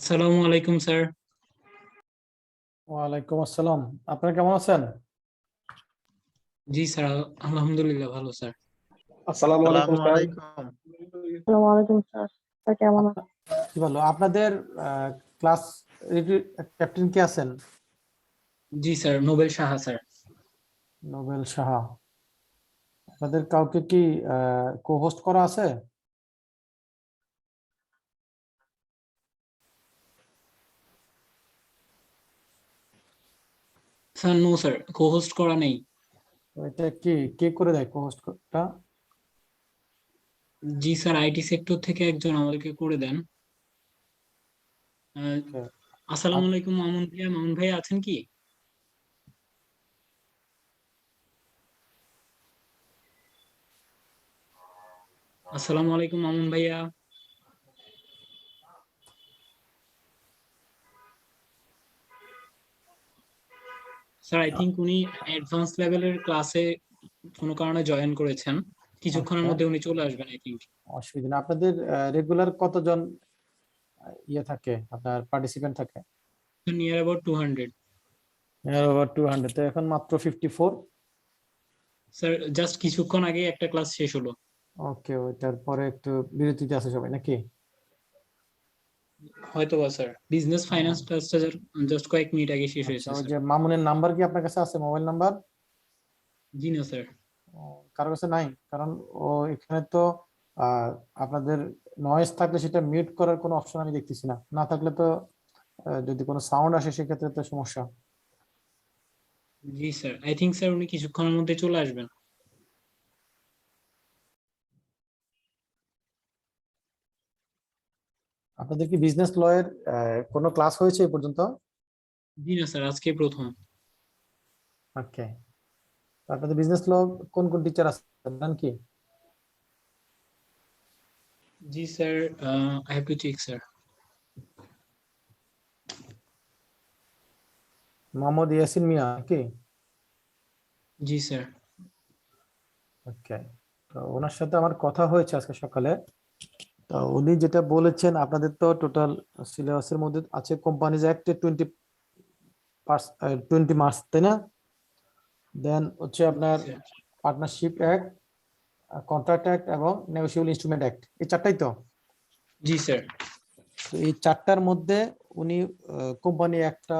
আসসালামু আলাইকুম স্যার। ওয়ালাইকুম আসসালাম। আপনারা কেমন আছেন? জি স্যার, আলহামদুলিল্লাহ ভালো স্যার। আসসালামু আলাইকুম স্যার। আসসালামু আলাইকুম স্যার। স্যার কেমন আছেন? কি ভালো। আপনাদের ক্লাস ক্যাপ্টেন কে আছেন? জি স্যার, নোবেল সাহা স্যার। নোবেল সাহা। আপনাদের কাউকে কি কো-হোস্ট করা আছে? স্যার নো স্যার, কো-হোস্ট করা নেই। এটা কি কে করে দেয় কো-হোস্টটা? জি স্যার, আইটি সেক্টর থেকে একজন আমাদেরকে করে দেন। আসসালামু আলাইকুম মামুন ভাইয়া। মামুন ভাইয়া আছেন কি? আসসালামু আলাইকুম মামুন ভাইয়া। স্যার আই থিংক উনি অ্যাডভান্স লেভেলের ক্লাসে কোনো কারণে জয়েন করেছেন। কিছুক্ষণের আচ্ছা, মধ্যে উনি চলে আসবেন আই থিংক। অসুবিধা নেই। আপনাদের রেগুলার কতজন ইয়ে থাকে, আপনার পার্টিসিপেন্ট থাকে? Near about 200। ওভার 200। তো এখন মাত্র 54। স্যার জাস্ট কিছুক্ষণ আগে একটা ক্লাস শেষ হলো। ওকে, ওইটার পরে একটু বিরতিতে আছে সবাই নাকি? হয়তোবা স্যার, বিজনেস ফাইন্যান্স ক্লাসটা জাস্ট কয়েক মিনিট আগে শেষ আচ্ছা, হয়েছে ওই স্যার। যে মামুনের নাম্বার কি আপনার কাছে আছে, মোবাইল নাম্বার? জি না স্যার। কারো কাছে নাই? কারণ ও এখানে তো আহ, আপনাদের নয়েজ থাকলে সেটা মিউট করার কোনো অপশন আমি দেখতেছি না। না থাকলে তো যদি কোনো সাউন্ড আসে সেক্ষেত্রে তো সমস্যা। জি স্যার, আই থিংক স্যার উনি কিছুক্ষণের মধ্যে চলে আসবেন। আপনাদের কি বিজনেস ল এর কোনো ক্লাস হয়েছে এই পর্যন্ত? জি না স্যার, আজকে প্রথম। ওকে, আপনাদের বিজনেস ল কোন কোন টিচার আছে জানেন কি? जी sir, I have to check sir. Mohammad Yasin Mia কি? जी सर। ওকে, তো ওনার সাথে আমার কথা হয়েছে আজকে সকালে। তো উনি যেটা বলেছেন, আপনাদের তো টোটাল সিলেবাসের মধ্যে আছে কোম্পানিজ অ্যাক্টে 20 মার্কস, তাই না? দেন হচ্ছে আপনার जी sir. Partnership act, contract act এবং নেগোশিয়েবল ইনস্ট্রুমেন্ট অ্যাক্ট, এই চারটাই তো। जी सर। তো এই চারটার মধ্যে উনি কোম্পানি একটা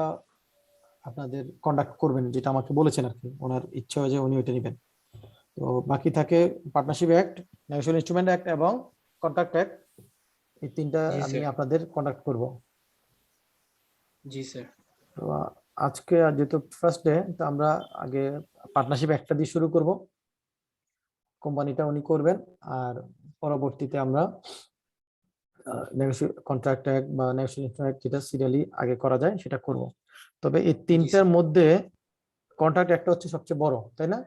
আপনাদের কন্ডাক্ট করবেন, যেটা আমাকে বলেছেন আর কি, ওনার ইচ্ছা হয় যে উনি ওইটা নেবেন। তো বাকি থাকে partnership act, negotiable instrument act এবং কন্ট্রাক্ট অ্যাক্ট, এই তিনটা জি আমি স্যার। আপনাদের কন্ডাক্ট করব। जी सर। তো আজকে যেহেতু ফার্স্ট ডে, তো আমরা আগে পার্টনারশিপ একটা দিয়ে শুরু করব, কোম্পানিটা উনি করবেন, আর পরবর্তীতে আমরা কন্ট্রাক্ট অ্যাক্ট বা নেগোশিয়েশন অ্যাক্ট, যেটা সিরিয়ালি আগে করা যায় সেটা করব। তবে এই তিনটার মধ্যে কন্ট্রাক্ট একটা হচ্ছে সবচেয়ে বড়, তাই না?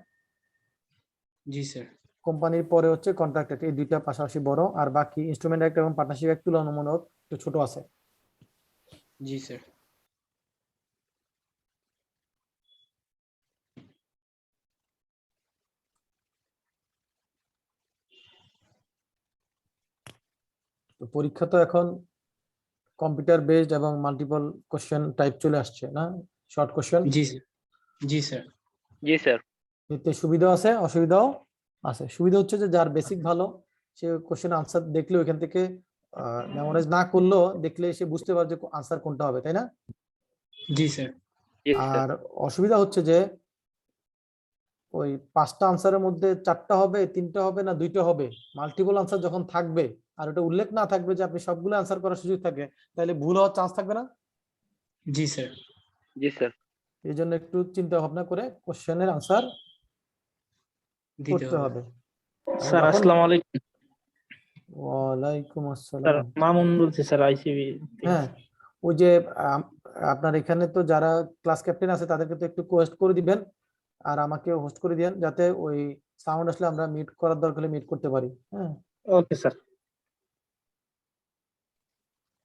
जी सर। কোম্পানির পরে হচ্ছে কন্ট্রাক্ট অ্যাক্ট, এই দুইটা পাশাপাশি বড়, আর বাকি ইনস্ট্রুমেন্ট অ্যাক্ট এবং পার্টনারশিপ অ্যাক্ট তুলনামূলক একটু ছোট আছে। जी सर। তো পরীক্ষা তো এখন কম্পিউটার বেসড এবং মাল্টিপল কোশ্চেন টাইপ চলে আসছে না, শর্ট কোশ্চেন। जी सर। जी सर। জি স্যার। এতে সুবিধা আছে, অসুবিধাও আছে। সুবিধা হচ্ছে যে যার বেসিক ভালো, সে কোশ্চেন আনসার দেখলে ওইখান থেকে মেমোরাইজ না করলেও দেখলে সে বুঝতে পারবে যে আনসার কোনটা হবে, তাই না? जी सर। জি স্যার। আর অসুবিধা হচ্ছে যে ওই 5টা আনসারের মধ্যে 4টা হবে, 3টা হবে, না 2টা হবে, মাল্টিপল আনসার যখন থাকবে আর ওটা উল্লেখ না থাকবে যে আপনি সবগুলো আনসার করার সুযোগ থাকে, তাহলে ভুল হওয়ার চান্স থাকবে না। जी सर। জি স্যার। এই জন্য একটু চিন্তা ভাবনা করে কোশ্চেনের আনসার दीदी করতে होगा। হবে। আর স্যার যখন আসসালামু আলাইকুম। ওয়ালাইকুম স্যার আসসালাম। মামুন বলছি স্যার, আইসিবি। হ্যাঁ, ওই যে আপনার এখানে তো যারা ক্লাস ক্যাপ্টেন আছে তাদেরকে তো একটু হোস্ট করে দিবেন, আর আমাকে হোস্ট করে দিবেন, যাতে ওই সাউন্ড আসলে আমরা মিট করার দরকার হলে মিট করতে পারি। হ্যাঁ, ওকে স্যার।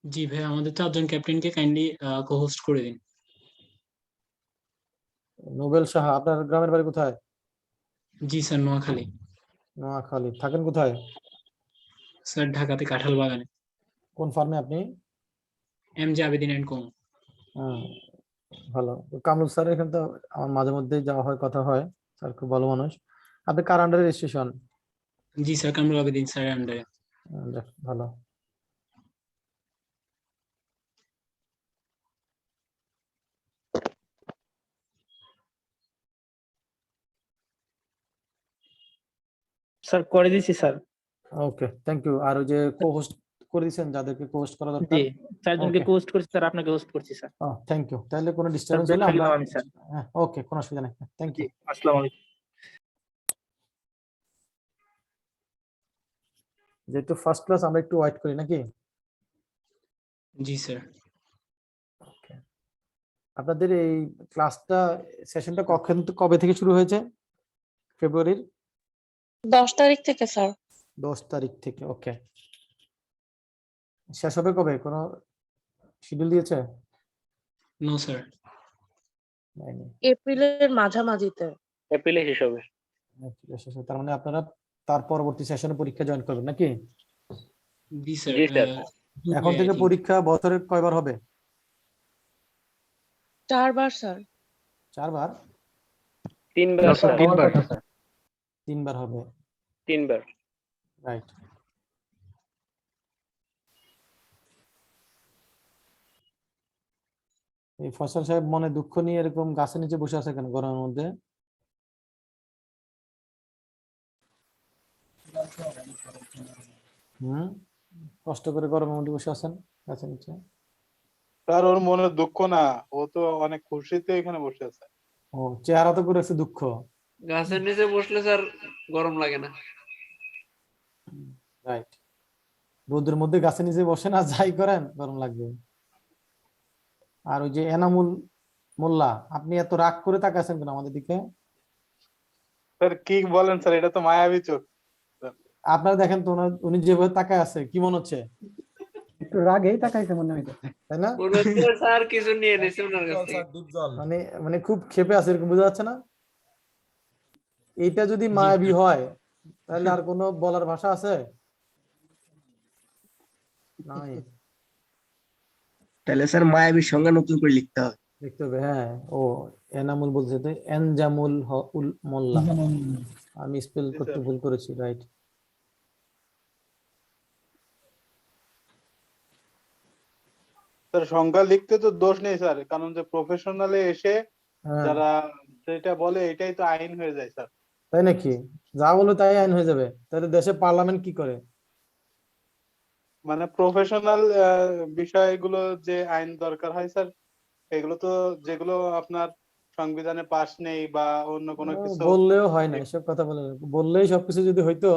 জি ভাই, আমাদের চারজন ক্যাপ্টেনকে কাইন্ডলি কো-হোস্ট করে দিন। নোবেল সাহা, আপনার গ্রামের বাড়ি কোথায়? জি স্যার, নোয়াখালী। নোয়াখালী, থাকেন কোথায়? স্যার ঢাকাতে কাঁঠাল বাগানে। কোন ফার্মে আপনি? M J Abedin and Co. হ্যাঁ, ভালো। কামরুল স্যার এখানে তো আমার মাঝে মধ্যে যাওয়া হয়, কথা হয়, স্যার খুব ভালো মানুষ। আপনি কার আন্ডারে রেজিস্ট্রেশন? জি স্যার, কামরুল আবেদিন স্যারের আন্ডারে। ভালো। স্যার করে দিছি স্যার। Okay, thank you. আর ওই যে কো-হোস্ট করে দিয়েছেন, যাদেরকে কো-হোস্ট করা দরকার। জি, চারজনকে Okay. পোস্ট করছি স্যার, আপনাকে হোস্ট করছি স্যার। Thank you. তাহলে কোনো স্যার ডিস্টারবেন্স হলে ব্রেক আমরা, নিলাম আমি স্যার। হ্যাঁ, ওকে, কোনো অসুবিধা নেই, থ্যাংক জি, ইউ। আসসালামু আলাইকুম। যেহেতু ফার্স্ট ক্লাস, আমরা একটু ওয়েট করি নাকি? জি স্যার। আপনাদের এই ক্লাসটা, সেশনটা কবে থেকে শুরু হয়েছে? ফেব্রুয়ারির 10 তারিখ থেকে স্যার। 10 তারিখ থেকে। ওকে, শেষ হবে কবে? কোনো শিডিউল দিয়েছে? No sir. দেয়নি। এপ্রিলের মাঝামাঝিতে। এপ্রিলে শেষ হবে। শেষ হবে। তার মানে আপনারা তার পরবর্তী সেশনে পরীক্ষা জয়েন করবেন নাকি? জি স্যার। জি স্যার। এখন থেকে পরীক্ষা বছরে কয়বার হবে? 4 বার স্যার। 4 বার? 3 বার স্যার। 3 বার হবে, 3 বার। রাইট। এই ফসল সাহেব মনে দুঃখ নিয়ে এরকম গাছের নিচে বসে আছে কেন গরমের মধ্যে? কষ্ট করে গরমের মধ্যে বসে আছেন গাছের নিচে। স্যার ওর মনে দুঃখ না, ও তো অনেক খুশিতে এখানে বসে আছে। ও, চেহারা তো করেছে দুঃখ। গাছের নিচে বসলে স্যার গরম লাগে না। রাইট, রোদের মধ্যে গাছের নিচে বসে না, যাই করেন গরম লাগবে। আর ওই যে এনামুল মোল্লা, আপনি এত রাগ করে তাকাচ্ছেন কেন আমাদের দিকে? স্যার কি বলেন স্যার, এটা তো মায়াবী চোখ। আপনারা দেখেন তো উনি যেভাবে তাকায় আছে কি মনে হচ্ছে, একটু রাগেই তাকাইছে মনে হইতেছে। তাই না? মনে হচ্ছে স্যার কিছু নিয়ে নিছে ওনার কাছ থেকে। মানে মানে খুব ক্ষেপে আছে, এরকম বোঝা যাচ্ছে না? এইটা যদি মায়াবী হয় তাহলে আর কোনো বলার ভাষা আছে? নাই, তাহলে স্যার মায়াবীর সংজ্ঞা নতুন করে লিখতে হবে। দেখতে হবে। হ্যাঁ, ও এনামুল বলছে তো, এনজামুল উল মোল্লা, আমি স্পেল জি, করতে স্যার। ভুল করেছি, রাইট। স্যার সংজ্ঞা লিখতে তো দোষ নেই স্যার, কারণ যে প্রফেশনালে এসে হ্যাঁ, যারা যেটা বলে এটাই তো আইন হয়ে যায় স্যার। তাই নাকি? যা বলো তাই আইন হয়ে যাবে? তাহলে দেশে পার্লামেন্ট কি করে? মানে প্রফেশনাল বিষয়গুলো যে আইন দরকার হয় স্যার, এগুলো তো যেগুলো আপনার সংবিধানে পাশ নেই বা অন্য কোনো কিছু। বললেও হয় না এসব কথা, বললেই সবকিছু যদি হইতো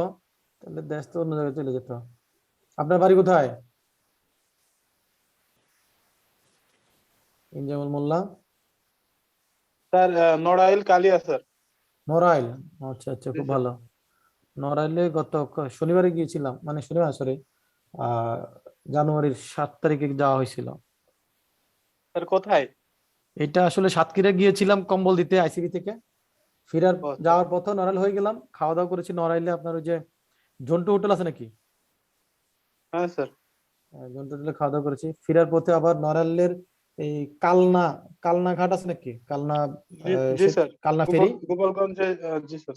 তাহলে দেশ তো অন্য জায়গায় চলে যেত। আপনার বাড়ি কোথায়? ইনজামুল মোল্লা, স্যার নড়াইল কালিয়া স্যার। নড়াইল। আচ্ছা আচ্ছা, জি, খুব স্যার। ভালো। নড়াইলে গত শনিবারে গিয়েছিলাম, মানে শনিবার সরি, জানুয়ারির 7 তারিখে যাওয়া হয়েছিল। স্যার কোথায়? এটা আসলে সাতক্ষীরা গিয়েছিলাম কম্বল দিতে আইসিবি থেকে, ফেরার ও, স্যার। যাওয়ার পথে নড়াইল হয়ে গেলাম, খাওয়া দাওয়া করেছি নড়াইলে। আপনার ওই যে জন্টু হোটেল আছে নাকি? হ্যাঁ স্যার। জন্টু হোটেলে খাওয়া দাওয়া করেছি। ফেরার পথে আবার নড়াইলের এই কালনা, কালনা ঘাট আছে নাকি, কালনা, জি স্যার। কালনা ফেরি, গোপালগঞ্জে জি স্যার।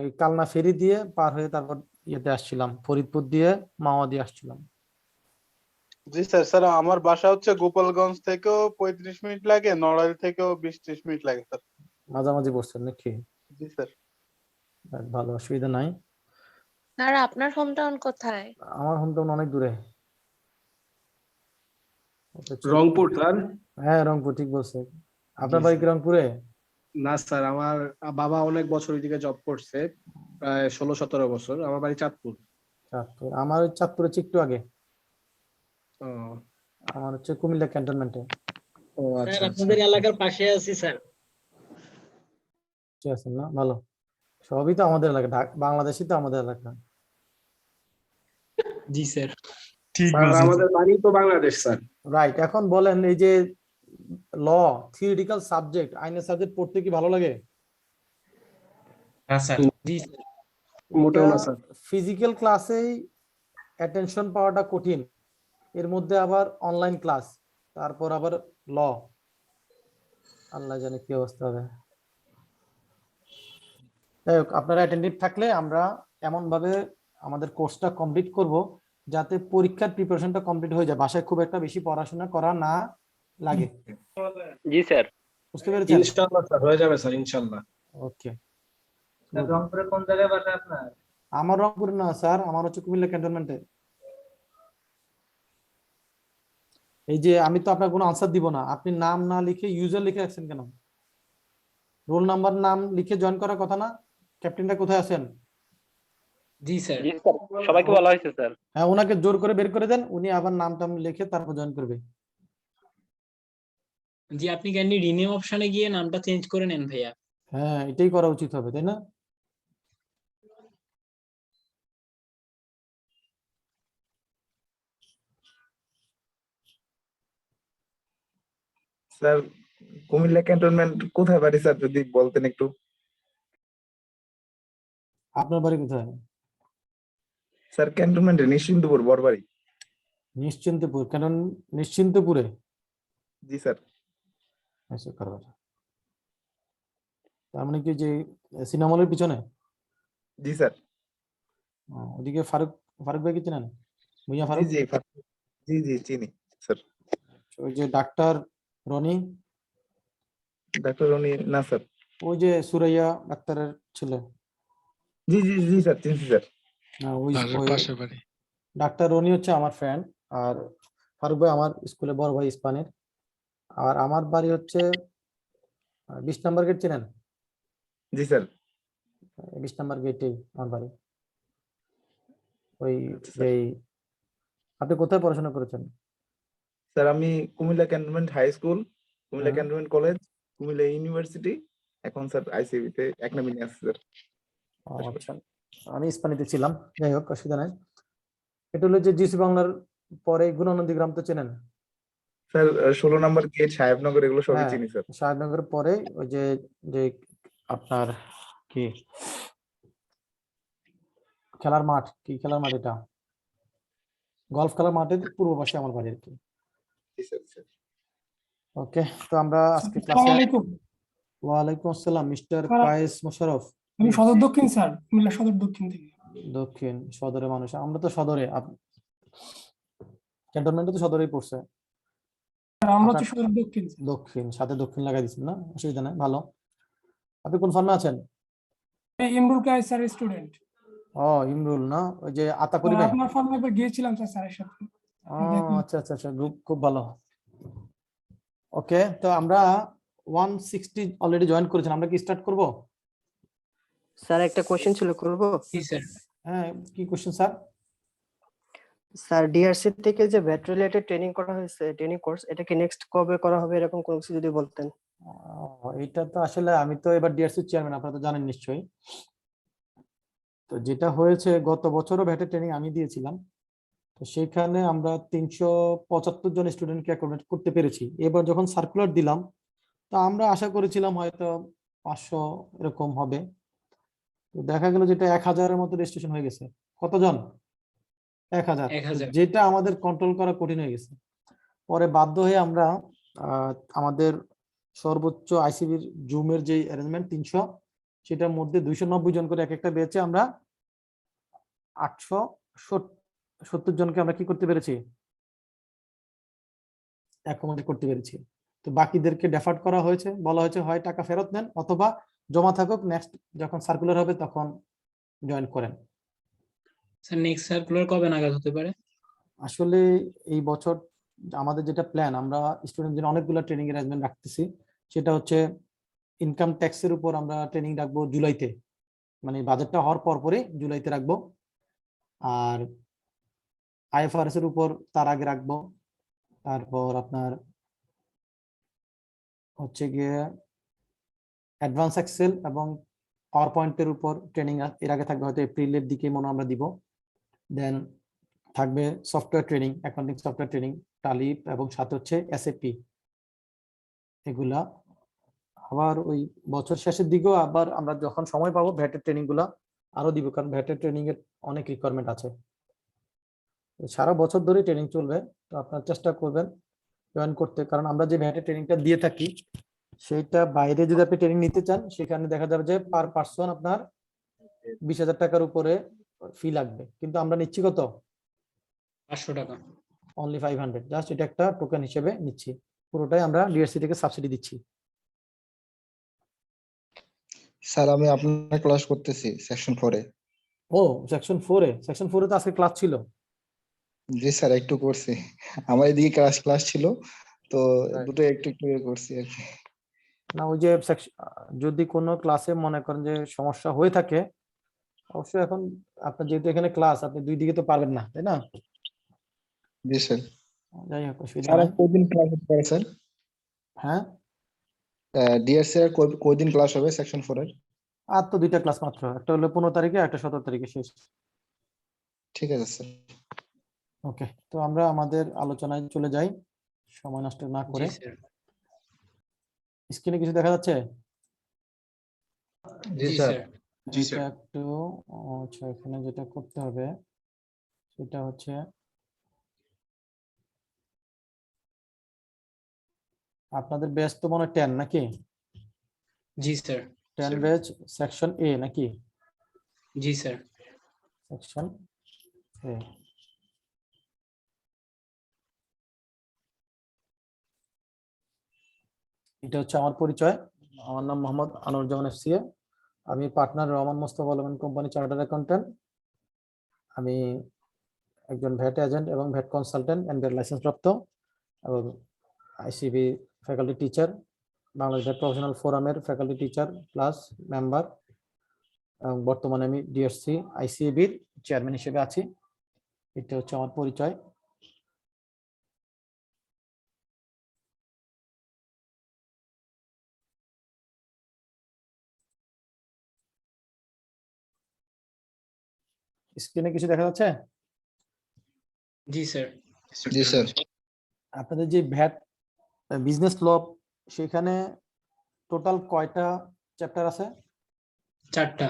এই কালনা ফেরি দিয়ে পার হয়ে তারপর ইয়েতে আসছিলাম, ফরিদপুর দিয়ে মাওয়া দিয়ে আসছিলাম। জি স্যার। স্যার আমার বাসা হচ্ছে গোপালগঞ্জ থেকেও 35 মিনিট লাগে, নড়াইল থেকেও 20-30 মিনিট লাগে স্যার। মাঝামাঝি বসছেন নাকি? জি স্যার। ভালো, অসুবিধা নাই। স্যার আপনার হোম টাউন কোথায়? আমার হোম টাউন অনেক দূরে। ওটা রংপুর স্যার। হ্যাঁ, রংপুর, ঠিক বলছে। আপনার জি, বাড়ি কি স্যার। রংপুরে? না স্যার, আমার বাবা অনেক বছর ওইদিকে জব করছে, প্রায় 16-17 বছর। আমার বাড়ি চাঁদপুর। চাঁদপুর? আমার ওই চাঁদপুরে একটু আগে। ও আমার হচ্ছে কুমিল্লা ক্যান্টনমেন্টে। ও আচ্ছা স্যার আচ্ছা। আপনাদের এলাকার পাশে আছি স্যার। ঠিক আছে না, ভালো। সবই তো আমাদের এলাকা, বাংলাদেশই তো আমাদের এলাকা। জি স্যার, ঠিক স্যার বলছেন। আমাদের বাড়ি তো বাংলাদেশ স্যার। রাইট। এখন বলেন, এই যে ল, থিওরিটিক্যাল সাবজেক্ট, আইনের সাবজেক্ট পড়তে কি ভালো লাগে? হ্যাঁ স্যার, জি স্যার। মোটেও না স্যার। ফিজিক্যাল ক্লাসেই অ্যাটেনশন পাওয়াটা কঠিন, এর মধ্যে আবার অনলাইন ক্লাস, তারপর আবার ল, আল্লাহ জানে কি অবস্থা হবে। যাই হোক, আপনারা অ্যাটেন্টিভ থাকলে আমরা এমন ভাবে আমাদের কোর্সটা কমপ্লিট করব যাতে পরীক্ষার প্রিপারেশনটা কমপ্লিট হয়ে যায়, বাসায় খুব একটা বেশি পড়াশোনা করা না লাগে। জি স্যার। বুঝতে পেরেছেন? ইনশাআল্লাহ স্যার, হয়ে যাবে স্যার ইনশাআল্লাহ। ওকে। রংপুরে কোন জায়গায় বাসা আপনার? আমার রংপুর না স্যার, আমার হচ্ছে কুমিল্লা ক্যান্টনমেন্টে। এই যে আমি তো আপনার কোনো আনসার দিব না, আপনি নাম না লিখে ইউজার লিখে রাখছেন কেন? রোল নাম্বার নাম লিখে জয়েন করার কথা না? ক্যাপ্টেনটা কোথায় আছেন? জি স্যার। জি স্যার, সবাইকে বলা হয়েছে স্যার। হ্যাঁ, ওনাকে জোর করে বের করে দেন, উনি আবার নাম টাম লিখে তারপর জয়েন করবে। জি, আপনি ক্যান্ডি রিনেম অপশনে গিয়ে নামটা চেঞ্জ করে নেন ভাইয়া। হ্যাঁ, এটাই করা উচিত হবে, তাই না? স্যার কুমিল্লা ক্যান্টনমেন্ট কোথায় বাড়ি স্যার, যদি বলতেন একটু। আপনার বাড়ি কোথায়? স্যার ক্যান্টনমেন্টে নিশ্চিন্তপুর বড়বাড়ি। নিশ্চিন্তপুর? কেন নিশ্চিন্তপুরে? জি স্যার। আচ্ছা, কারবার। তার মানে কি যে সিনেমলের পিছনে? জি স্যার। ওদিকে ফারুক, ফারুক ভাই কি চেনেন? ভুইয়া জি ফারুক? জি জি জি চিনি স্যার। ওই যে ডাক্তার রনি, ডাক্তার রনি না স্যার। ওই যে সুরাইয়া ডাক্তারের ছেলে। জি জি জি স্যার, চিনছি স্যার। ওই ডাক্তার রনি হচ্ছে আমার ফ্রেন্ড, আর ফারুক ভাই আমার স্কুলে বড় ভাই ইস্পানের। আর আমার বাড়ি হচ্ছে 20 নম্বর গেট, চেনেন? জি স্যার। 20 নম্বর গেটেই আমার বাড়ি। ওই আচ্ছা স্যার। এই, আপনি কোথায় পড়াশোনা করেছেন? স্যার আমি Comilla cantonment high school, Comilla হ্যাঁ। ক্যান্টনমেন্ট কলেজ, কুমিল্লা ইউনিভার্সিটি, এখন স্যার আইসিবি তে এক নামে নিয়ে আসছে স্যার। ও, আচ্ছা। আমি ইস্পানিতে ছিলাম, যাই হোক অসুবিধা নাই। এটা হলো যে জিসি বাংলার পরে গুণানন্দী গ্রাম তো চেনেন? স্যার 16 নম্বর গেট, সাহেবনগর, এগুলো সবই হ্যাঁ, চিনি স্যার। সাহেবনগরের পরে ওই যে যে আপনার কি খেলার মাঠ, কি খেলার মাঠ এটা, গলফ খেলার মাঠের পূর্ব পাশে আমার বাড়ি আর কি। জি স্যার, স্যার। ওকে, তো আমরা আজকে ক্লাসে। ওয়ালাইকুম আসসালাম, মিস্টার কায়েস মোশাররফ। আমি সদর দক্ষিণ স্যার, কুমিল্লা সদর দক্ষিণ থেকে। দক্ষিণ সদরে মানুষ, আমরা তো সদরে, ক্যান্টনমেন্টে তো সদরেই পড়ছে। আমরা তো আপনার- সদর দক্ষিণ। দক্ষিণ, সাথে দক্ষিণ লাগাই দিচ্ছেন না, অসুবিধা নাই, ভালো। আপনি কোন ফার্মে আছেন? ইমরুল কায়েস স্যারের স্টুডেন্ট। ও ইমরুল না, ওই যে আতাকুরি ভাই? আপনার ফার্মে একবার গিয়েছিলাম স্যার স্যারের সাথে। ও আচ্ছা আচ্ছা আচ্ছা, গ্রুপ খুব ভালো। ওকে, তো আমরা 160 অলরেডি জয়েন করেছেন, আমরা কি স্টার্ট করব? স্যার একটা কোশ্চেন ছিল, করব? জি স্যার। হ্যাঁ, কি কোশ্চেন স্যার? স্যার ডিআরসি থেকে যে ভ্যাট রিলেটেড ট্রেনিং করা হয়েছে, ট্রেনিং কোর্স, এটা কি নেক্সট কবে করা হবে, এরকম কোনো কিছু যদি বলতেন। এটা তো আসলে আমি তো এবার ডিআরসি চেয়ারম্যান, আপনারা তো জানেন নিশ্চয়ই। তো যেটা হয়েছে, গত বছরও ভ্যাটের ট্রেনিং আমি দিয়েছিলাম, তো সেইখানে আমরা 375 জন স্টুডেন্টকে অ্যাকোমোডেট করতে পেরেছি। এবার যখন সার্কুলার দিলাম, তো আমরা আশা করেছিলাম হয়তো 500 এরকম হবে, তো দেখা গেল যেটা 1000-এর মতো রেজিস্ট্রেশন হয়ে গেছে। কতজন? 1000। 1000। যেটা আমাদের কন্ট্রোল করা কঠিন হয়ে গেছে। পরে বাধ্য হয়ে আমরা আমাদের সর্বোচ্চ আইসিবির জুমের যে অ্যারেঞ্জমেন্ট 300, সেটার মধ্যে 290 জন করে এক একটা বেচে আমরা 870 জনকে আমরা কি করতে পেরেছি, অ্যাকোমোডেট করতে পেরেছি। তো বাকিদেরকে ডেফার্ড করা হয়েছে, বলা হয়েছে হয় টাকা ফেরত নেন অথবা জমা থাকুক, নেক্সট যখন সার্কুলার হবে তখন জয়েন করেন। স্যার নেক্সট সার্কুলার কবে নাগাদ হতে পারে? আসলে এই বছর আমাদের যেটা প্ল্যান, আমরা স্টুডেন্টদের অনেকগুলো ট্রেনিং অ্যারেঞ্জমেন্ট রাখতেছি। সেটা হচ্ছে ইনকাম ট্যাক্সের উপর আমরা ট্রেনিং রাখবো জুলাইতে, মানে বাজেটটা হওয়ার পরপরই জুলাইতে রাখবো। আর আইএফআরএস এর উপর তার আগে রাখবো। তারপর আপনার হচ্ছে গিয়ে অ্যাডভান্স এক্সেল এবং পাওয়ার পয়েন্টের উপর ট্রেনিং এর আগে থাকবে, হয়তো এপ্রিলের দিকে মনে হয় আমরা দিব। দেন থাকবে software training, accounting software training, টালি, এবং সাথে হচ্ছে এসএপি এগুলা। আবার ওই বছর শেষের দিকেও আবার আমরা যখন সময় পাবো ভ্যাটের ট্রেনিং গুলা আরো দিব, কারণ ভ্যাটের ট্রেনিং এর অনেক রিকোয়ারমেন্ট আছে। সারা বছর ধরে ট্রেনিং চলবে, তো আপনার চেষ্টা করবেন জয়েন করতে, কারণ আমরা যে ভ্যাটের ট্রেনিংটা দিয়ে থাকি সেইটা বাইরে যদি আপনি ট্রেনিং নিতে চান, সেখানে দেখা যাবে যে পার পার্সন আপনার 20,000 টাকার উপরে ফি লাগবে, কিন্তু আমরা নিচ্ছি কত? 500 টাকা। অনলি 500, জাস্ট এটা একটা টোকেন হিসেবে নিচ্ছি, পুরোটাই আমরা ডিএসসি থেকে সাবসিডি দিচ্ছি। স্যার আমি আপনার ক্লাস করতেছি সেকশন 4-এ। ও সেকশন 4-এ, সেকশন 4-এ তো আজকে ক্লাস ছিল। জি স্যার, একটু করছি, আমার এদিকে ক্লাস ছিল তো, দুটো একটু একটু করছি আর কি। না ওই যে যদি কোনো ক্লাসে মনে করেন যে সমস্যা হয়ে থাকে, অবশ্যই এখন আপনার যেহেতু এখানে ক্লাস, আপনি দুই দিকে তো পারবেন না, তাই না? জি স্যার। যাই হোক, অসুবিধা স্যার নাই। কয়দিন ক্লাস হতে পারে স্যার? হ্যাঁ, ডিআরসি এর কয়দিন ক্লাস হবে সেকশন 4-এর? আর তো দুইটা ক্লাস মাত্র, একটা হলো 15 তারিখে, একটা 17 তারিখে শেষ। ঠিক আছে স্যার। ওকে, তো আমরা আমাদের আলোচনায় চলে যাই সময় নষ্ট না করে। জি স্যার। স্ক্রিনে কিছু দেখা যাচ্ছে? জি স্যার। এটা একটু আচ্ছা, এখানে যেটা করতে হবে সেটা হচ্ছে আপনাদের ব্যাচ তো মনে হয় 10 নাকি? জি স্যার। 10 ব্যাচ সেকশন এ নাকি? জি স্যার। সেকশন এ। এটা হচ্ছে আমার পরিচয়। আমার নাম মোহাম্মদ আনোয়ারুজ্জামান এফসিএ। আমি partner Rahman Mostafa Alam company chartered accountant. আমি একজন ভ্যাট এজেন্ট এবং ভ্যাট কনসালটেন্ট এনবিআর লাইসেন্স প্রাপ্ত, এবং ICB faculty teacher, Bangladesh VAT professional ফোরামের ফ্যাকাল্টি টিচার প্লাস মেম্বার, এবং বর্তমানে আমি ডিএসসি আইসিএবির চেয়ারম্যান হিসেবে আছি। এটা হচ্ছে আমার পরিচয়। স্ক্রিনে কিছু দেখা যাচ্ছে? জি স্যার। জি স্যার। আপনাদের যে ভ্যাট বিজনেস ল, সেখানে টোটাল কয়টা চ্যাপ্টার আছে? 4টা।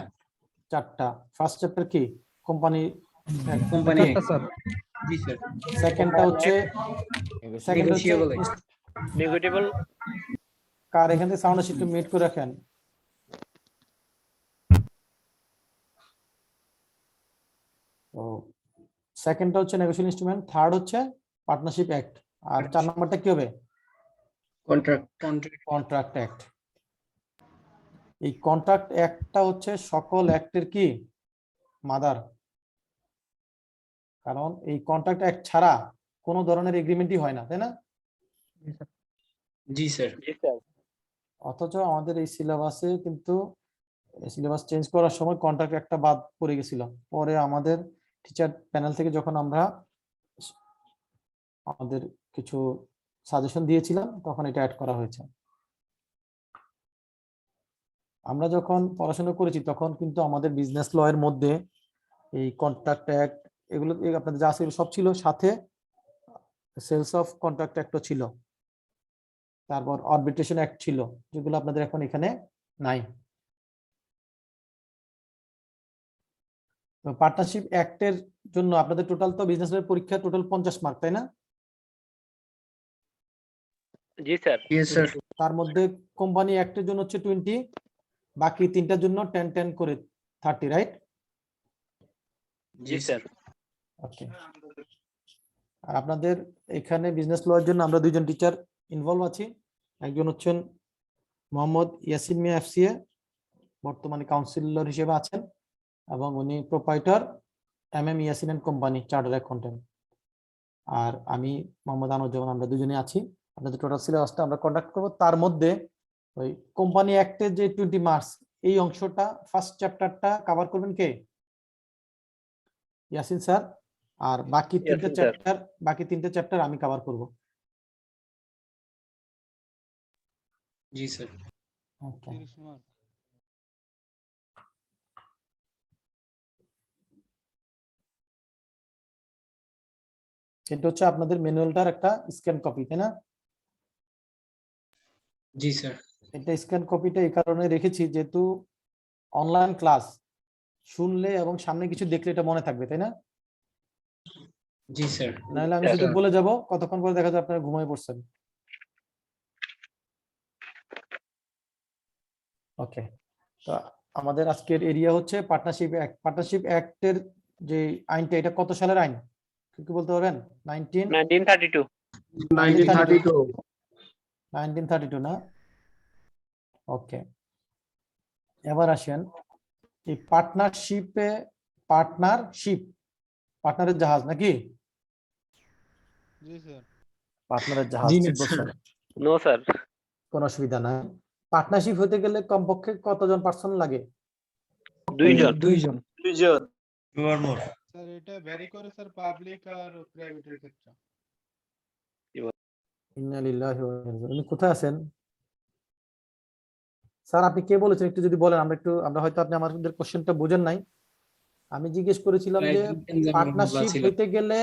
4টা। ফার্স্ট চ্যাপ্টার কি? কোম্পানি। কোম্পানি চারটা স্যার। জি স্যার। সেকেন্ডটা হচ্ছে Negotiable act। নেগোটিয়েবল কার এখান থেকে সাউন্ড একটু মিউট করে রাখেন। তো সেকেন্ডটা হচ্ছে নেগোশিয়েশন ইনস্ট্রুমেন্ট, থার্ড হচ্ছে পার্টনারশিপ অ্যাক্ট, আর 4 নম্বরটা কি হবে? কন্ট্রাক্ট। Contract act. এই কন্ট্রাক্ট অ্যাক্টটা হচ্ছে সকল অ্যাক্টের কি মাদার, কারণ এই কন্ট্রাক্ট অ্যাক্ট ছাড়া কোনো ধরনের এগ্রিমেন্টই হয় না, তাই না? জি স্যার। জি স্যার অথচ আমাদের এই সিলেবাসে কিন্তু সিলেবাস চেঞ্জ করার সময় কন্ট্রাক্ট একটা বাদ পড়ে গেছিল। পরে আমাদের টিচার প্যানেল থেকে যখন আমরা আমাদের কিছু সাজেশন দিয়েছিলাম তখন এটা অ্যাড করা হয়েছে। আমরা যখন পড়াশোনা করেছি তখন কিন্তু আমাদের বিজনেস ল এর মধ্যে এই কন্ট্রাক্ট অ্যাক্ট এগুলো আপনাদের যা ছিল সব ছিল, সাথে সেলস অফ কন্ট্রাক্ট অ্যাক্টও ছিল, তারপর আরবিট্রেশন অ্যাক্ট ছিল, যেগুলো আপনাদের এখন এখানে নাই। তো পার্টনারশিপ অ্যাক্টের জন্য আপনাদের টোটাল তো বিজনেস এর পরীক্ষা টোটাল 50 মার্ক, তাই না? জি স্যার তার মধ্যে কোম্পানি অ্যাক্টের জন্য হচ্ছে 20, বাকি তিনটার জন্য 10 করে 30, রাইট? জি স্যার ওকে। আর আপনাদের এখানে বিজনেস ল এর জন্য আমরা দুইজন টিচার ইনভলভ আছি। একজন হচ্ছেন মোহাম্মদ ইয়াসিন মিয়া এফসিএ, বর্তমানে কাউন্সিলর হিসেবে আছেন, এবং উনি proprietor MM Yasin and company chartered accountant. আর আমি মোহাম্মদ আনোয়ার, আমরা দুজনে আছি। আপনাদের টোটাল সিলেবাসটা আমরা কন্ডাক্ট করব। তার মধ্যে ওই কোম্পানি অ্যাক্টের যে 20 মার্কস, এই অংশটা ফার্স্ট চ্যাপ্টারটা কভার করবেন কে? ইয়াসিন স্যার। আর বাকি তিনটা চ্যাপ্টার আমি কভার করব। জি স্যার। ওকে। এটা হচ্ছে আপনাদের ম্যানুয়ালটার একটা স্ক্যান কপি, তাই না? জি স্যার। এটা স্ক্যান কপিটা এই কারণে রেখেছি যেহেতু অনলাইন ক্লাস শুনলে এবং সামনে কিছু দেখলে এটা মনে থাকবে, তাই না? জি স্যার। নাহলে আমি শুধু বলে যাব, কতক্ষণ পরে দেখা যায় আপনারা ঘুমিয়ে পড়ছেন। ওকে। তো আমাদের আজকের এরিয়া হচ্ছে পার্টনারশিপ অ্যাক্ট। পার্টনারশিপ অ্যাক্টের যে আইনটা, এটা কত সালের আইন কি বলতে পারবেন? 1932 না? ওকে। এবার আসেন এই পার্টনারের জাহাজ নাকি? জি স্যার। পার্টনারের জাহাজ, জি ঠিক না বলছেন। নো স্যার কোনো অসুবিধা নাই। পার্টনারশিপ হতে গেলে কমপক্ষে কতজন পার্সন লাগে? দুইজন স্যার এটা ভ্যারি করে স্যার, পাবলিক আর প্রাইভেটের ক্ষেত্রে। ইন্না লিল্লাহি ওয়া ইন্না ইলাইহি রাজিউন। উনি কোথায় আছেন স্যার? আপনি কে বলেছেন একটু যদি বলেন, আমরা হয়তো আপনি আমাদের কোশ্চেনটা বুঝেন নাই। আমি জিজ্ঞেস করেছিলাম যে পার্টনারশিপ হইতে গেলে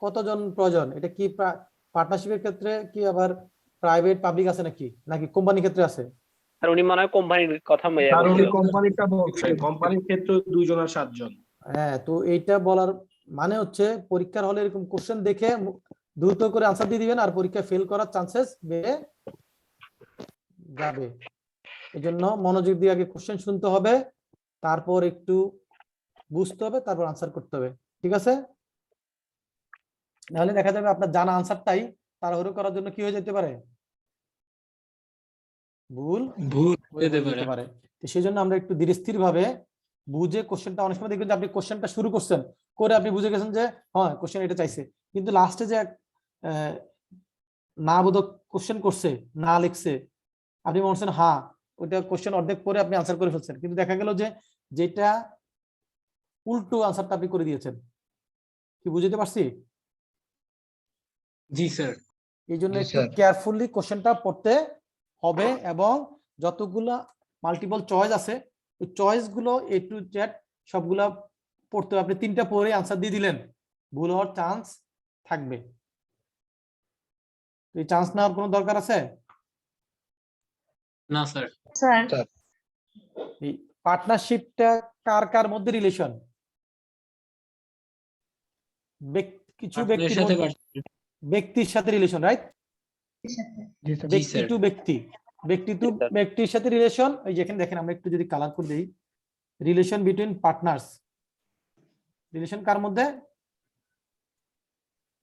কতজন প্রয়োজন, এটা কি পার্টনারশিপের ক্ষেত্রে কি আবার প্রাইভেট পাবলিক আছে নাকি কোম্পানির ক্ষেত্রে আছে? আর উনি মনে হয় কোম্পানির কথা কোম্পানিটা বলছে, কোম্পানির ক্ষেত্রে 2 জন আর 7 জন। হ্যাঁ, তো এইটা বলার মানে হচ্ছে পরীক্ষার হলে এরকম কোশ্চেন দেখে দ্রুত করে আনসার দিয়ে দিবেন, আর পরীক্ষা ফেল করার চান্সেস বেড়ে যাবে। এই জন্য মনোযোগ দিয়ে আগে কোশ্চেন শুনতে হবে, তারপর একটু বুঝতে হবে, তারপর আনসার করতে হবে, ঠিক আছে? নাহলে দেখা যাবে আপনার জানা আনসারটাই তাড়াহুড়ো করার জন্য কি হয়ে যেতে পারে, ভুল হয়ে যেতে পারে। তো সেই জন্য আমরা একটু ধীরে স্থির ভাবে বুঝে কোশ্চেনটা, অনেক সময় দেখবেন যে আপনি কোশ্চেনটা শুরু করছেন করে আপনি বুঝে গেছেন যে হ্যাঁ কোশ্চেন এটা চাইছে, কিন্তু লাস্টে যে না বোধক কোশ্চেন করছে, না লিখছে, আপনি মনে করছেন হ্যাঁ ওইটা কোশ্চেন অর্ধেক পরে আপনি আনসার করে ফেলছেন, কিন্তু দেখা গেল যে যেটা উল্টো আনসারটা আপনি করে দিয়েছেন। কি বুঝতে পারছি? জি স্যার। এই জন্য একটু কেয়ারফুলি কোশ্চেনটা পড়তে হবে, এবং যতগুলা মাল্টিপল চয়েস আছে ওই চয়েস গুলো A to Z সবগুলা পড়তে হবে। আপনি 3টা পড়ে আনসার দিয়ে দিলেন, ভুল হওয়ার চান্স থাকবে। এই চান্স নেওয়ার কোনো দরকার আছে? না স্যার। স্যার এই পার্টনারশিপটা কার কার মধ্যে রিলেশন? কিছু ব্যক্তির সাথে মধ্যে, ব্যক্তির সাথে রিলেশন, রাইট? ব্যক্তি টু ব্যক্তি, ব্যক্তি টু ব্যক্তির সাথে রিলেশন। এই যেখানে দেখেন, আমরা একটু যদি কালার করে দিই, রিলেশন বিটুইন পার্টনার্স। রিলেশন কার মধ্যে?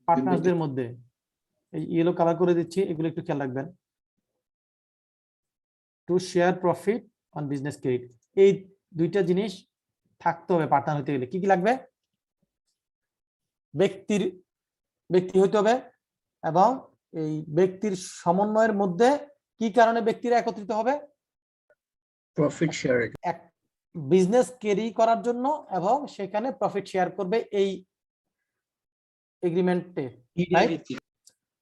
পার্টনারদের মধ্যে। এই ইয়েলো কালার করে দিচ্ছি, এগুলো একটু খেয়াল রাখবেন। To share profit on business credit, এই দুইটা জিনিস থাকতে হবে পার্টনার হতে গেলে। কি কি লাগবে? ব্যক্তি হইতে হবে, এবং এই ব্যক্তির সমন্বয়ের মধ্যে কি কারণে ব্যক্তিরা একত্রিত হবে? Profit sharing. এক বিজনেস ক্যারি করার জন্য, এবং সেখানে প্রফিট শেয়ার করবে এই এগ্রিমেন্টে।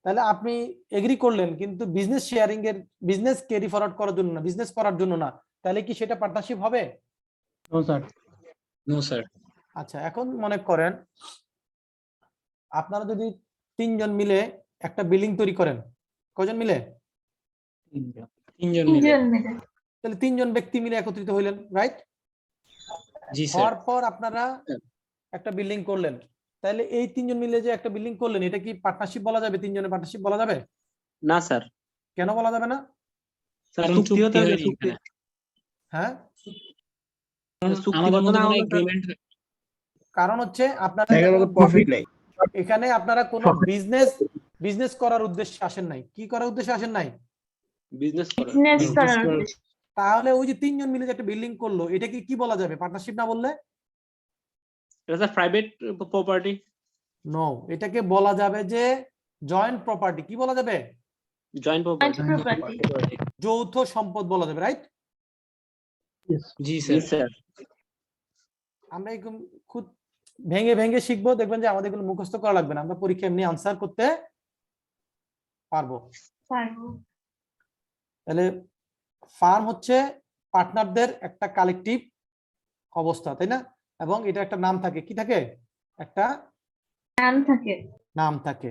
তাহলে আপনি এগ্রি করলেন, কিন্তু বিজনেস শেয়ারিং এর, বিজনেস ক্যারি ফরওয়ার্ড করার জন্য না, বিজনেস করার জন্য না, তাহলে কি সেটা পার্টনারশিপ হবে? No sir. No sir. আচ্ছা, এখন মনে করেন আপনারা যদি 3 জন মিলে একটা বিল্ডিং তৈরি করেন, কয়জন মিলে? 3 জন মিলে। তাহলে 3 জন ব্যক্তি মিলে একত্রিত হইলেন, রাইট? জি স্যার। হওয়ার পর আপনারা একটা বিল্ডিং করলেন, তাহলে এই 3 জন মিলে যে একটা বিল্ডিং করলেন, এটা কি পার্টনারশিপ বলা যাবে? 3 জনের পার্টনারশিপ বলা যাবে? না স্যার। কেন বলা যাবে না? স্যার চুক্তি হতে হবে। হ্যাঁ, আমাদের মধ্যে কোনো এগ্রিমেন্ট, কারণ হচ্ছে আপনারা প্রফিট নেই। এখানে আপনারা কোনো বিজনেস করার উদ্দেশ্যে আসেন নাই। কি করার উদ্দেশ্যে আসেন নাই? বিজনেস করার। বিজনেস করার উদ্দেশ্যে। তাহলে ওই যে 3 জন মিলে যে একটা বিল্ডিং করলো, এটা কি বলা যাবে? পার্টনারশিপ না বললে? এটা স্যার প্রাইভেট প্রপার্টি। নো, এটাকে বলা যাবে যে জয়েন্ট প্রপার্টি। কি বলা যাবে? Joint property. যৌথ সম্পদ বলা যাবে, রাইট? জি জি স্যার। স্যার। আমরা এরকম খুব ভেঙে ভেঙে শিখবো, দেখবেন যে আমাদের এগুলো মুখস্থ করা লাগবে না, আমরা পরীক্ষা এমনি আনসার করতে পারবো। তাহলে ফার্ম হচ্ছে পার্টনারদের একটা কালেকটিভ অবস্থা, তাই না? এবং এটা একটা নাম থাকে। কি থাকে? একটা নাম থাকে।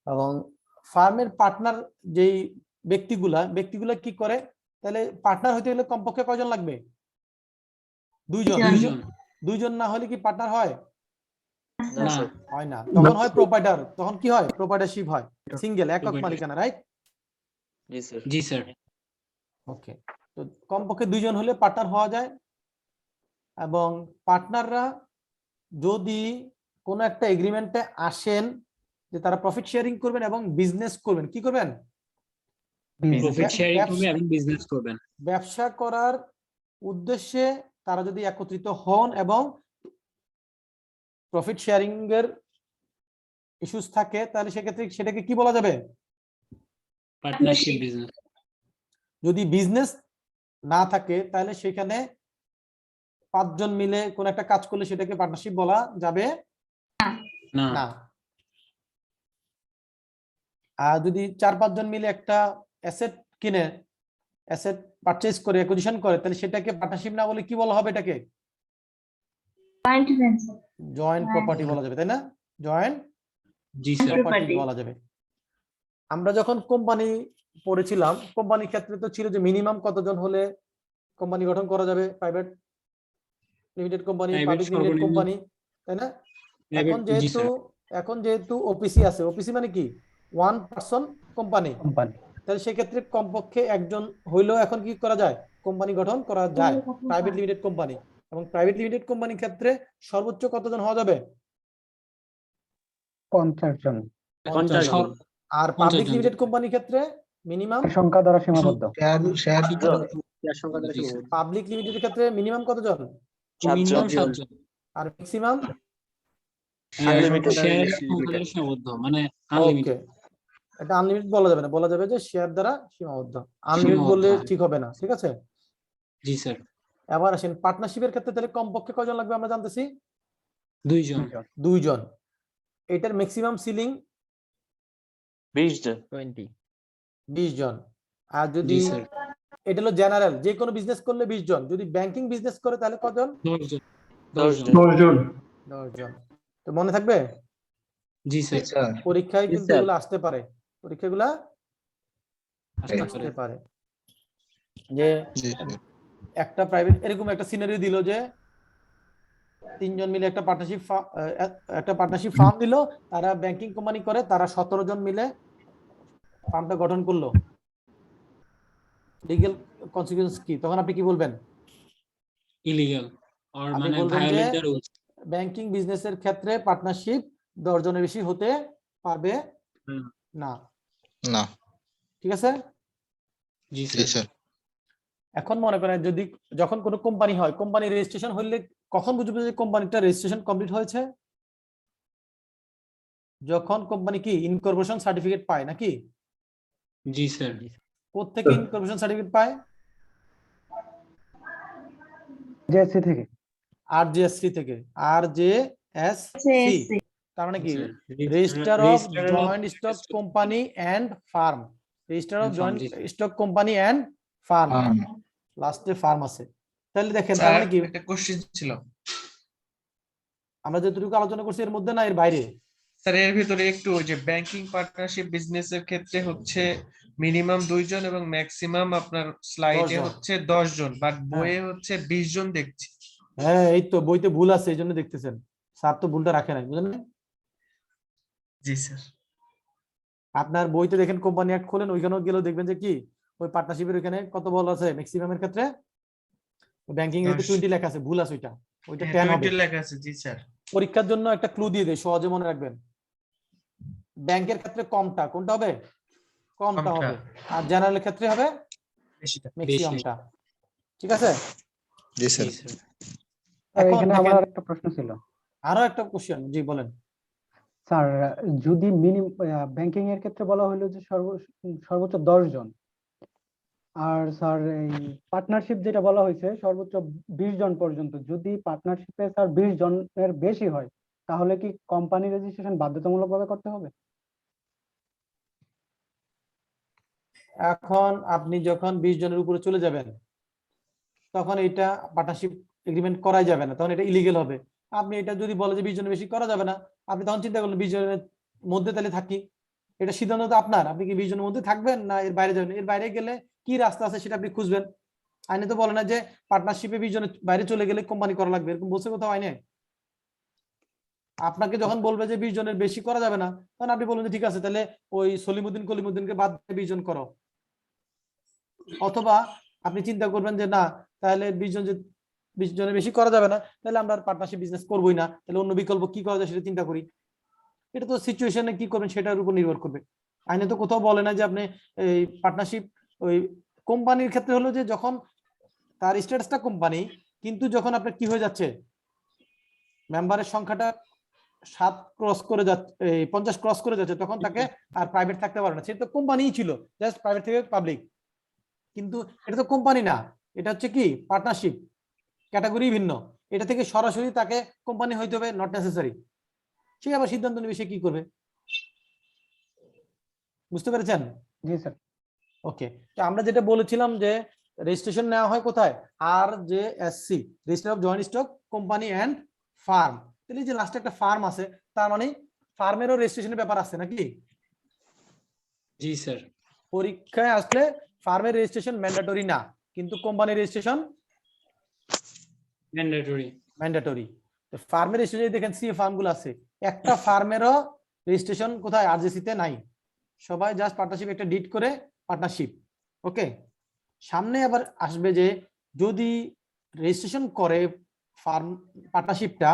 এবং ফার্মের পার্টনার যেই ব্যক্তিগুলা কি করে? তাহলে পার্টনার হইতে গেলে কমপক্ষে কয়জন লাগবে? 2 জন। 2 জন না হলে কি পার্টনার হয়? না। হয় না। তখন হয় প্রোপাইটার। তখন কি হয়? প্রোপাইটারশিপ হয়, সিঙ্গেল, একক মালিকানা, রাইট? জি স্যার। জি স্যার। ওকে, তো কমপক্ষে 2 জন হলে পার্টনার হওয়া যায়। এবং পার্টনাররা যদি কোনো একটা এগ্রিমেন্টে আসেন যে তারা প্রফিট শেয়ারিং করবেন এবং বিজনেস করবেন, কি করবেন? প্রফিট শেয়ারিং করবে এবং বিজনেস করবেন। ব্যবসা করার উদ্দেশ্যে তারা যদি একত্রিত হন এবং প্রফিট শেয়ারিং এর ইস্যুস থাকে, তাহলে সেক্ষেত্রে সেটাকে কি বলা যাবে? Partnership business. যদি বিজনেস না থাকে, তাহলে সেখানে 5 জন মিলে কোন একটা কাজ করলে সেটাকে পার্টনারশিপ বলা যাবে না। আর যদি 4-5 জন মিলে একটা অ্যাসেট কিনে, অ্যাসেট পারচেজ করে, অ্যাকুইজিশন করে, তাহলে সেটাকে পার্টনারশিপ না বলে কি বলা হবে? এটাকে জয়েন্ট প্রপার্টি বলা যাবে, তাই না? জয়েন্ট প্রপার্টি বলা যাবে। আমরা যখন কোম্পানি পড়েছিলাম, কোম্পানির ক্ষেত্রে তো ছিল যে মিনিমাম কতজন হলে কোম্পানি গঠন করা যাবে? Private limited company, public limited company, তাই না? এখন যেহেতু ওপিসি আছে, ওপিসি মানে কি? 1 পারসন কোম্পানি। তাহলে সেক্ষেত্রে কমপক্ষে একজন হইলেও এখন কি করা যায়? কোম্পানি গঠন করা যায়, প্রাইভেট লিমিটেড কোম্পানি। এবং প্রাইভেট লিমিটেড কোম্পানির ক্ষেত্রে সর্বোচ্চ কতজন হওয়া যাবে? 50 জন। 50 জন। আর পাবলিক লিমিটেড কোম্পানির ক্ষেত্রে মিনিমাম সংখ্যা দ্বারা সীমাবদ্ধ। পাবলিক লিমিটেডের ক্ষেত্রে মিনিমাম কতজন? 7 জন। আর ম্যাক্সিমাম মানে আনলিমিটেড। এটা আনলিমিটেড বলা যাবে না, বলা যাবে যে শেয়ার দ্বারা সীমাবদ্ধ। আনলিমিটেড বললে ঠিক হবে না, ঠিক আছে? জি স্যার। এবার আসেন পার্টনারশিপের ক্ষেত্রে, তাহলে কমপক্ষে কয়জন লাগবে আমরা জানতেছি? 2 জন। 2 জন। এটার ম্যাক্সিমাম সিলিং 20 জন। 20 জন। আর যদি এটা হলো জেনারেল, যে কোনো বিজনেস করলে 20 জন। যদি ব্যাংকিং বিজনেস করে তাহলে কতজন? 10 জন। জন। 10 জন। তো মনে থাকবে? জি জি স্যার, স্যার। পরীক্ষায় জি, কিন্তু স্যার। এগুলো আসতে পারে, পরীক্ষাগুলা আসতে পারে। আসতে পারে যে জি স্যার। একটা প্রাইভেট এরকম একটা সিনারিও দিল যে 3 জন মিলে একটা পার্টনারশিপ ফার্ম দিল, তারা ব্যাংকিং কোম্পানি করে, তারা 17 জন মিলে ফার্মটা গঠন করলো। লিগ্যাল কনসিকুয়েন্স কি? তখন আপনি কি বলবেন? ইলিগাল অর আপনি মানে বলবেন যে ভায়োলেট দ্য রুলস। ব্যাংকিং বিজনেসের ক্ষেত্রে পার্টনারশিপ 10 জনের বেশি হতে পারবে না। না। ঠিক আছে? জি জি স্যার। স্যার। এখন মনে করেন যদি যখন কোনো কোম্পানি হয়, কোম্পানি রেজিস্ট্রেশন হলে কখন বুঝবে যে কোম্পানিটা রেজিস্ট্রেশন কমপ্লিট হয়েছে? যখন কোম্পানি কি ইনকর্পোরেশন সার্টিফিকেট পায়, নাকি? জি স্যার। কোত্থেকে ইনকর্পোরেশন সার্টিফিকেট পায়? জেএসসি থেকে। আরজেএসসি থেকে। আরজেএসসি তার মানে কি? Register of joint stock company and firm. Register of joint stock company and firm, লাস্টে ফার্ম আছে। তাহলে দেখেন তার মানে কি, একটা কোশ্চেন ছিল আমরা যতটুকু আলোচনা করছি এর মধ্যে না এর বাইরে? স্যার, এর ভিতরে একটু ওই যে ব্যাংকিং পার্টনারশিপ বিজনেসের ক্ষেত্রে হচ্ছে মিনিমাম 2 জন এবং ম্যাক্সিমাম আপনার 10 স্লাইডে জন। হচ্ছে 10 জন, বাট বইয়ে হচ্ছে 20 জন দেখছি। হ্যাঁ এই তো বইতে ভুল আছে, এই জন্য দেখতেছেন। স্যার তো ভুলটা রাখে নাই, বুঝলেন? জি স্যার। আপনার বইতে দেখেন কোম্পানি অ্যাক্ট খোলেন, ওইখানেও গেলেও দেখবেন যে কি ওই পার্টনারশিপের ওইখানে কত বলা আছে ম্যাক্সিমামের ক্ষেত্রে? ব্যাংকিং এর 20 লেখা আছে, ভুল আছে ওইটা, ওইটা 10 হবে। 20 লেখা আছে। জি স্যার। পরীক্ষার জন্য একটা ক্লু দিয়ে দেয়, সহজে মনে রাখবেন। ব্যাংকের ক্ষেত্রে কোনটা হবে? কমটা হবে। আর জেনারেলের ক্ষেত্রে হবে বেশিটা। ম্যাক্সিমামটা। ঠিক আছে? জি স্যার। জি স্যার। এখন এখানে আমার দেখেন আরেকটা প্রশ্ন ছিল আরো একটা কোশ্চেন। জি বলেন। স্যার। যদি ব্যাংকিং এর ক্ষেত্রে বলা হলো যে সর্বোচ্চ 10 জন, আর স্যার এই পার্টনারশিপ যেটা বলা হয়েছে সর্বোচ্চ 20 জন পর্যন্ত, যদি পার্টনারশিপে স্যার 20 জনের বেশি হয় তাহলে কি কোম্পানি রেজিস্ট্রেশন বাধ্যতামূলকভাবে করতে হবে? এখন আপনি যখন 20 জনের উপরে চলে যাবেন তখন এটা পার্টনারশিপ এগ্রিমেন্ট করাই যাবে না, তখন এটা ইলিগেল হবে। আপনি এটা যদি বলে যে 20 জনের বেশি করা যাবে না, আপনি তখন চিন্তা করলেন 20 জনের মধ্যে তাহলে থাকি। এটা সিদ্ধান্ত তো আপনার, আপনি কি 20 জনের মধ্যে থাকবেন না এর বাইরে যাবেন? এর বাইরে গেলে কি রাস্তা আছে সেটা আপনি খুঁজবেন। আইনে তো বলে না যে পার্টনারশিপে 20 জনের বাইরে চলে গেলে কোম্পানি করা লাগবে, এরকম বলছে কোথাও আইনে? আপনাকে যখন বলবে যে 20 জনের বেশি করা যাবে না, তখন আপনি বলবেন যে ঠিক আছে তাহলে ওই সলিমুদ্দিন কলিমুদ্দিনকে বাদ দিয়ে 20 জন করো। অথবা আপনি চিন্তা করবেন যে না তাহলে 20 জনের বেশি করা যাবে না, তাহলে আমরা পার্টনারশিপ বিজনেস করবোই না, তাহলে অন্য বিকল্প কি করা যায় সেটা চিন্তা করি। এটা তো সিচুয়েশনে কি করবেন সেটার উপর নির্ভর করবে। আইনে তো কোথাও বলে না যে আপনি এই পার্টনারশিপ, ওই কোম্পানির ক্ষেত্রে হলো যে যখন তার স্ট্যাটাসটা কোম্পানি, কিন্তু যখন আপনার কি হয়ে যাচ্ছে মেম্বারের সংখ্যাটা 7 ক্রস করে যাচ্ছে, 50 ক্রস করে যাচ্ছে, তখন তাকে আর প্রাইভেট থাকতে পারে না। সেটা তো কোম্পানিই ছিল, জাস্ট প্রাইভেট থেকে পাবলিক। কিন্তু এটা তো কোম্পানি না, এটা হচ্ছে কি পার্টনারশিপ, ক্যাটাগরি ভিন্ন। এটা থেকে সরাসরি তাকে কোম্পানি হইতে হবে, নট নেসেসারি। সে আবার সিদ্ধান্ত নেবে সে কি করবে। বুঝতে পেরেছেন? জি স্যার। ওকে, তো আমরা যেটা বলেছিলাম যে রেজিস্ট্রেশন নেওয়া হয় কোথায়? RJSC, register of joint stock company and firm. তাহলে যে লাস্টে একটা ফার্ম আছে, তার মানে ফার্মেরও রেজিস্ট্রেশনের ব্যাপার আছে নাকি? জি স্যার। পরীক্ষায় আসলে ফার্মের রেজিস্ট্রেশন ম্যান্ডেটরি না, কিন্তু কোম্পানির রেজিস্ট্রেশন ম্যান্ডেটরি। তো ফার্মের রেজিস্ট্রেশন দেখেন সি ফার্ম গুলো আছে, একটা ফার্মেরও রেজিস্ট্রেশন কোথায়? আরজেসি তে নাই। সবাই জাস্ট পার্টনারশিপ একটা ডিড করে পার্টনারশিপ। ওকে, সামনে আবার আসবে যে যদি রেজিস্ট্রেশন করে ফার্ম পার্টনারশিপটা,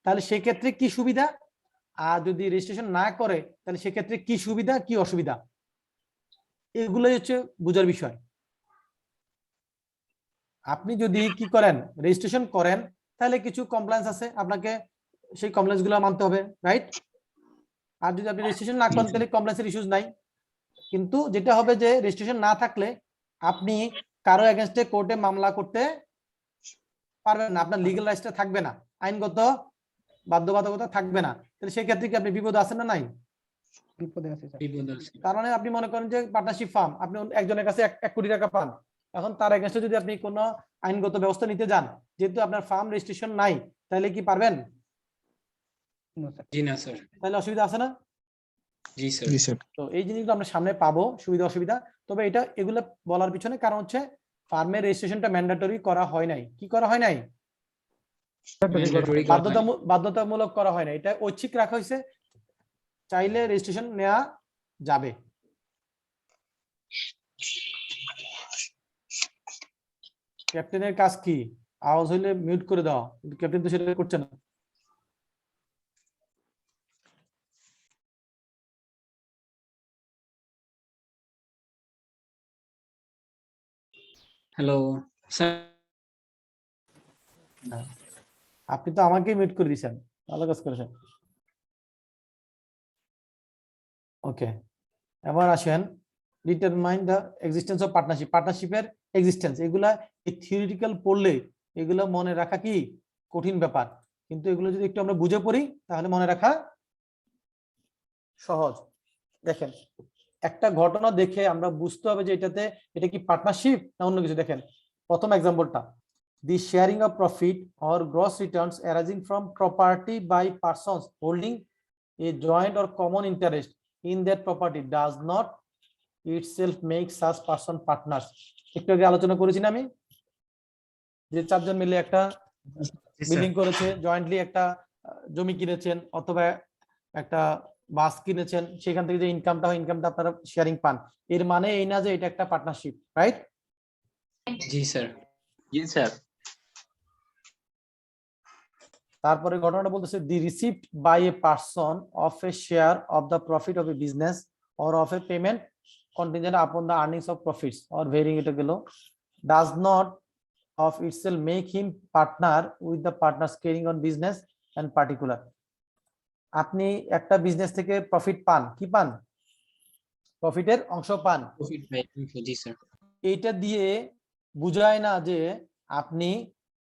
তাহলে সেক্ষেত্রে কি সুবিধা, আর যদি রেজিস্ট্রেশন না করে তাহলে সেক্ষেত্রে কি সুবিধা কি অসুবিধা, এগুলোই হচ্ছে বোঝার বিষয়। আপনি যদি কি করেন রেজিস্ট্রেশন করেন, তাহলে কিছু কমপ্লায়েন্স আছে, আপনাকে সেই কমপ্লায়েন্স গুলো মানতে হবে, রাইট? আর যদি আপনি রেজিস্ট্রেশন না করেন তাহলে কমপ্লায়েন্সের ইস্যুস নাই। কিন্তু যেটা হবে যে রেজিস্ট্রেশন না থাকলে আপনি কারো এগেইনস্টে কোর্টে মামলা করতে পারবেন না, আপনার লিগ্যাল রাইটসটা থাকবে না, আইনগত বাধ্যবাধকতা থাকবে না। তাহলে সেই ক্ষেত্রে কি আপনি বিপদে আছেন না নাই? বিপদে আছে স্যার। তার মানে আপনি মনে করেন যে পার্টনারশিপ ফার্ম, আপনি একজনের কাছে 1 কোটি টাকা পান, এখন তার এগেইনস্টে যদি আপনি কোনো আইনগত ব্যবস্থা নিতে যান, যেহেতু আপনার ফার্ম রেজিস্ট্রেশন নাই, তাহলে কি পারবেন? No, sir. জি না স্যার। তাহলে অসুবিধা আছে না? জি স্যার। জি স্যার। তো এই জিনিসগুলো আমরা সামনে পাবো, সুবিধা অসুবিধা। তবে এটা এগুলো বলার পিছনে কারণ হচ্ছে ফার্মের রেজিস্ট্রেশনটা ম্যান্ডেটরি করা হয় নাই। কি করা হয় নাই? ম্যান্ডেটরি করা হয়। বাধ্যতামূলক করা হয় না, এটা ঐচ্ছিক রাখা হয়েছে, চাইলে রেজিস্ট্রেশন নেওয়া যাবে। ক্যাপ্টেনের কাজ কি? আওয়াজ হইলে মিউট করে দাও, কিন্তু ক্যাপ্টেন তো সেটা করছে না। Hello sir. আপনি তো আমাকেই মিউট করে দিয়েছেন, ভালো কাজ করেছেন। ওকে, এবার আসেন determine the existence of partnership. পার্টনারশিপের এক্সিস্টেন্স, এগুলা এই থিওরিটিক্যাল পড়লে এগুলো মনে রাখা কি কঠিন ব্যাপার, কিন্তু এগুলো যদি একটু আমরা বুঝে পড়ি তাহলে মনে রাখা সহজ। দেখেন একটা ঘটনা দেখে আমরা বুঝতে হবে যে এটা কি পার্টনারশিপ না অন্য কিছু। দেখেন প্রথম এক্সাম্পলটা, the sharing of profit or gross returns arising from property by persons holding a joint or common interest in that property does not itself make such person partners. একটু আগে আলোচনা করেছি না আমি, যে চারজন মিলে একটা বিল্ডিং করেছে, জয়েন্টলি একটা জমি কিনেছেন অথবা একটা বাস কিনেছেন, সেখান থেকে যে ইনকামটা হয় ইনকামটা আপনারা শেয়ারিং পান, এর মানে এই না যে এটা একটা পার্টনারশিপ, রাইট? জি স্যার। জি স্যার। তারপরে ঘটনাটা বলতেছে the received by a person of a share of the profit of a business or of a payment contingent upon the earnings of profits or varying, এটা গেল, does not of itself make him partner with the partners carrying on business and particular. আপনি একটা business থেকে profit পান, কি পান? প্রফিটের অংশ পান। প্রফিট বাই জি স্যার। এইটা দিয়ে বুঝায় না যে আপনি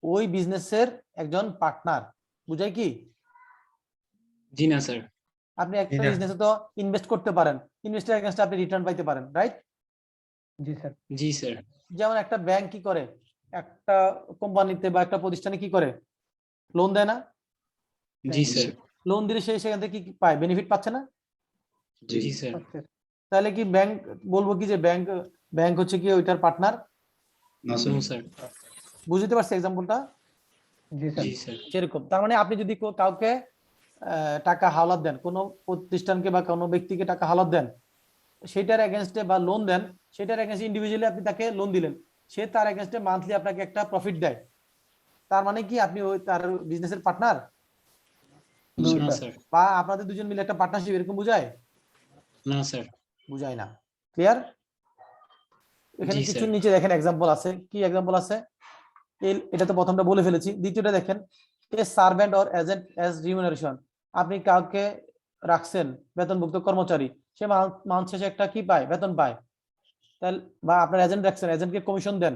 ওই বিজনেসের একজন পার্টনার, বুঝায় কি? জি না স্যার। আপনি একটা বিজনেসে তো ইনভেস্ট করতে পারেন, ইনভেস্টের এগেইনস্টে আপনি রিটার্ন পাইতে পারেন, রাইট? জি স্যার। জি স্যার। যেমন একটা ব্যাংক কি করে, একটা কোম্পানিতে বা একটা প্রতিষ্ঠানে কি করে, লোন দেয় না? জি স্যার। লোন দিলে সে সেখান থেকে কি পায়, বেনিফিট পাচ্ছে না? জি স্যার। তাহলে কি ব্যাংক বলবো কি যে ব্যাংক হচ্ছে কি ওইটার পার্টনার? না স্যার। বুঝতে পারছি এক্সাম্পলটা? জি স্যার। জি স্যার। সেরকম তার মানে আপনি যদি কাউকে টাকা হাওলাত দেন, কোনো প্রতিষ্ঠানকে বা কোনো ব্যক্তিকে টাকা হাওলাত দেন, সেটার এগেইনস্টে বা লোন দেন, সেটার এগেইনস্টে ইন্ডিভিজুয়ালি আপনি তাকে লোন দিলেন, সে তার এগেইনস্টে মান্থলি আপনাকে একটা প্রফিট দেয়, তার মানে কি আপনি ওই তার বিজনেসের পার্টনার? না স্যার। বা আপনাদের দুজন মিলে একটা পার্টনারশিপ, এরকম বুঝায়? না স্যার। বুঝায় না। ক্লিয়ার? এখানে জি কিছু স্যার। নিচে দেখেন এক্সাম্পল আছে, কি এক্সাম্পল আছে? এটা তো প্রথমটা বলে ফেলেছি, দ্বিতীয়টা দেখেন, এ servant or agent as remuneration. আপনি কাউকে রাখছেন বেতনভুক্ত কর্মচারী, সে মাস শেষে একটা কি পায়, বেতন পায়, তাহলে বা আপনার এজেন্ট রাখছেন, এজেন্টকে কমিশন দেন,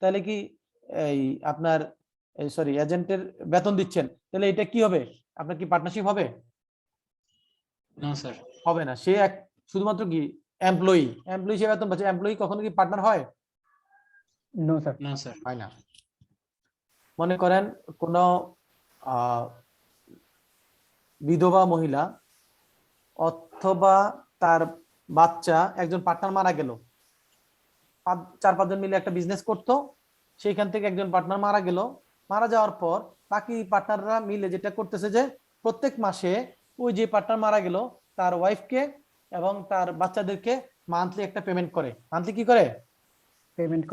তাহলে কি এই আপনার সরি এজেন্টের বেতন দিচ্ছেন, তাহলে এটা কি হবে, আপনার কি পার্টনারশিপ হবে? না স্যার। হবে না। সে এক শুধুমাত্র কি এমপ্লয়ি সে বেতন পাচ্ছে, এমপ্লয়ি কখনো কি পার্টনার হয়? No sir. না স্যার। হয় না। মনে করেন কোন বিধবা মহিলা অথবা তার বাচ্চা, একজন পার্টনার মারা গেল, 4-5 জন মিলে একটা বিজনেস করতো, সেইখান থেকে একজন পার্টনার মারা গেল, মারা যাওয়ার পর বাকি পার্টনাররা মিলে যেটা করতেছে যে প্রত্যেক মাসে ওই যে পার্টনার মারা গেল তার ওয়াইফকে এবং তার বাচ্চাদেরকে মান্থলি একটা পেমেন্ট করে। মান্থলি কি করে? পেমেন্ট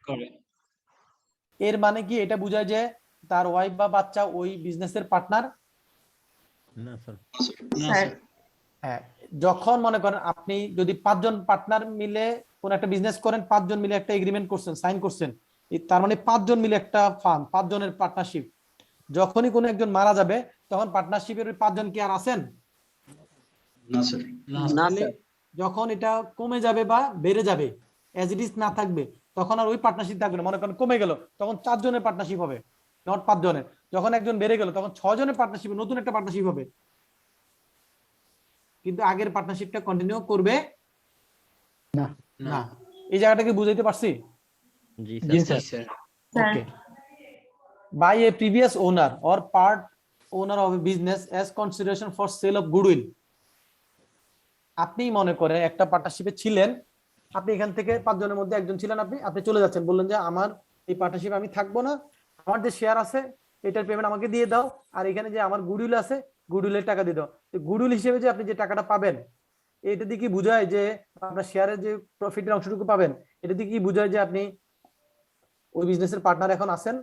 করে। এর মানে কি এটা বোঝায় যে তার ওয়াইফ বা বাচ্চা ওই বিজনেসের পার্টনার? না স্যার। হ্যাঁ, যখন মনে করেন আপনি যদি 5 জন পার্টনার মিলে কোন একটা বিজনেস করেন, 5 জন মিলে একটা এগ্রিমেন্ট করছেন, সাইন করছেন, তার মানে 5 জন মিলে একটা ফার্ম, 5 জনের পার্টনারশিপ। যখনই কোনো একজন মারা যাবে তখন পার্টনারশিপের ওই 5 জন কি আর আছেন? না স্যার। না স্যার। যখন এটা কমে যাবে বা বেড়ে যাবে, এজ ইট ইজ না থাকবে, তখন আর ওই পার্টনারশিপ থাকবে না। মনে করেন কমে গেল, তখন 4 জনের পার্টনারশিপ হবে, নট 5 জনের। যখন একজন বেড়ে গেল তখন 6 জনের পার্টনারশিপ, নতুন একটা পার্টনারশিপ হবে, কিন্তু আগের পার্টনারশিপটা কন্টিনিউ করবে না। না। এই জায়গাটাকে বুঝাইতে পারছি? জি sir. Okay, by a previous owner or part owner of a business as consideration for sale of goodwill. আপনি মনে করেন একটা পার্টনারশিপে ছিলেন, আপনি এখান থেকে 5 জনের মধ্যে একজন ছিলেন, আপনি চলে যাচ্ছেন, বললেন যে আমার এই পার্টনারশিপে আমি থাকবো না, আমার যে শেয়ার আছে এটার পেমেন্ট আমাকে দিয়ে দাও, আর এখানে যে আমার গুডউইল আছে গুডউইলের টাকা দিয়ে দাও। গুডউইল হিসেবে যে আপনি যে টাকাটা পাবেন এটা দিয়ে কি বোঝায় যে আপনার শেয়ারের যে প্রফিটের অংশটুকু পাবেন, এটা দিয়ে কি বোঝায় যে আপনি ওই বিজনেসের পার্টনার এখন আছেন?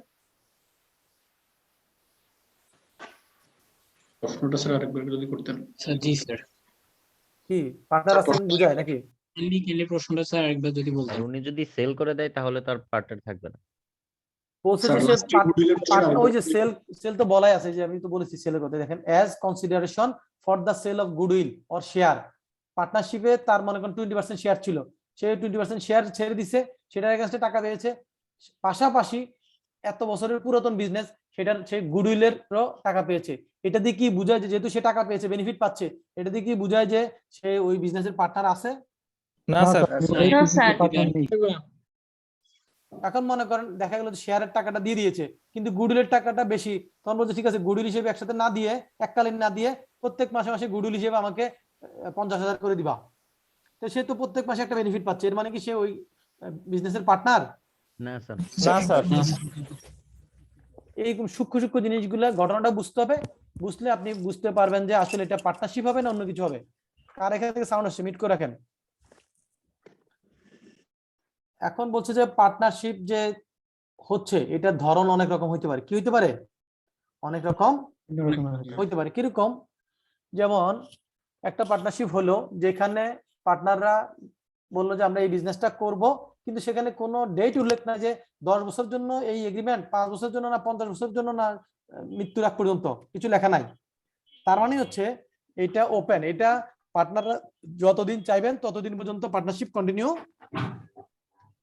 প্রশ্নটা স্যার আরেকবার যদি করতেন। স্যার জি স্যার, কি পার্টনার আছেন বোঝায় নাকি? কেলি প্রশ্নটা স্যার আরেকবার যদি বলতেন। উনি যদি সেল করে দেয় তাহলে তার পার্টনার থাকবে না। বলছে যে সে পার্টনার, ওই যে সেল তো বলাই আছে, যে আমি তো বলেছি সেলের কথা। দেখেন as consideration for the sale of goodwill or share, পার্টনারশিপে তার মনে করেন 20% শেয়ার ছিল, সে 20% শেয়ার ছেড়ে দিছে, সেটার এগেইনস্টে টাকা পেয়েছে, পাশাপাশি এত বছরের পুরাতন বিজনেস সেটার সে গুডউইলের টাকা পেয়েছে। এটা দিয়ে কি বোঝায় যে যেহেতু সে টাকা পেয়েছে, বেনিফিট পাচ্ছে, এটা দিয়ে কি বোঝায় যে সে ওই বিজনেসের পার্টনার আছে? না স্যার। না স্যার। এখন মনে করেন দেখা গেল শেয়ারের টাকাটা দিয়ে দিয়েছে কিন্তু গুডউইলের টাকাটা বেশি, তখন বলছে ঠিক আছে গুডউইল হিসেবে একসাথে না দিয়ে, এককালীন না দিয়ে প্রত্যেক মাসে মাসে গুডউইল হিসেবে আমাকে 50,000 করে দিবা। তো সে তো প্রত্যেক মাসে একটা বেনিফিট পাচ্ছে, এর মানে কি সে ওই বিজনেসের পার্টনার? না স্যার। না স্যার। এইরকম সূক্ষ্ম সূক্ষ্ম জিনিসগুলো ঘটনাটা বুঝতে হবে, বুঝলে আপনি বুঝতে পারবেন যে আসলে এটা পার্টনারশিপ হবে না অন্য কিছু হবে। কার এখান থেকে সাউন্ড আসছে? মিট করে রাখেন। এখন বলছে যে পার্টনারশিপ যে হচ্ছে এটার ধরন অনেক রকম হইতে পারে। কি হইতে পারে? অনেক রকম হইতে পারে। কিরকম? যেমন একটা পার্টনারশিপ হলো যেখানে পার্টনাররা বললো যে আমরা এই বিজনেসটা করব, কিন্তু সেখানে কোনো ডেট উল্লেখ না যে 10 বছর জন্য এই এগ্রিমেন্ট, 5 বছর জন্য না 50 বছর জন্য না মৃত্যুর আগ পর্যন্ত, কিছু লেখা নাই। তার মানে হচ্ছে এটা ওপেন, এটা পার্টনাররা যতদিন চাইবেন ততদিন পর্যন্ত পার্টনারশিপ কন্টিনিউ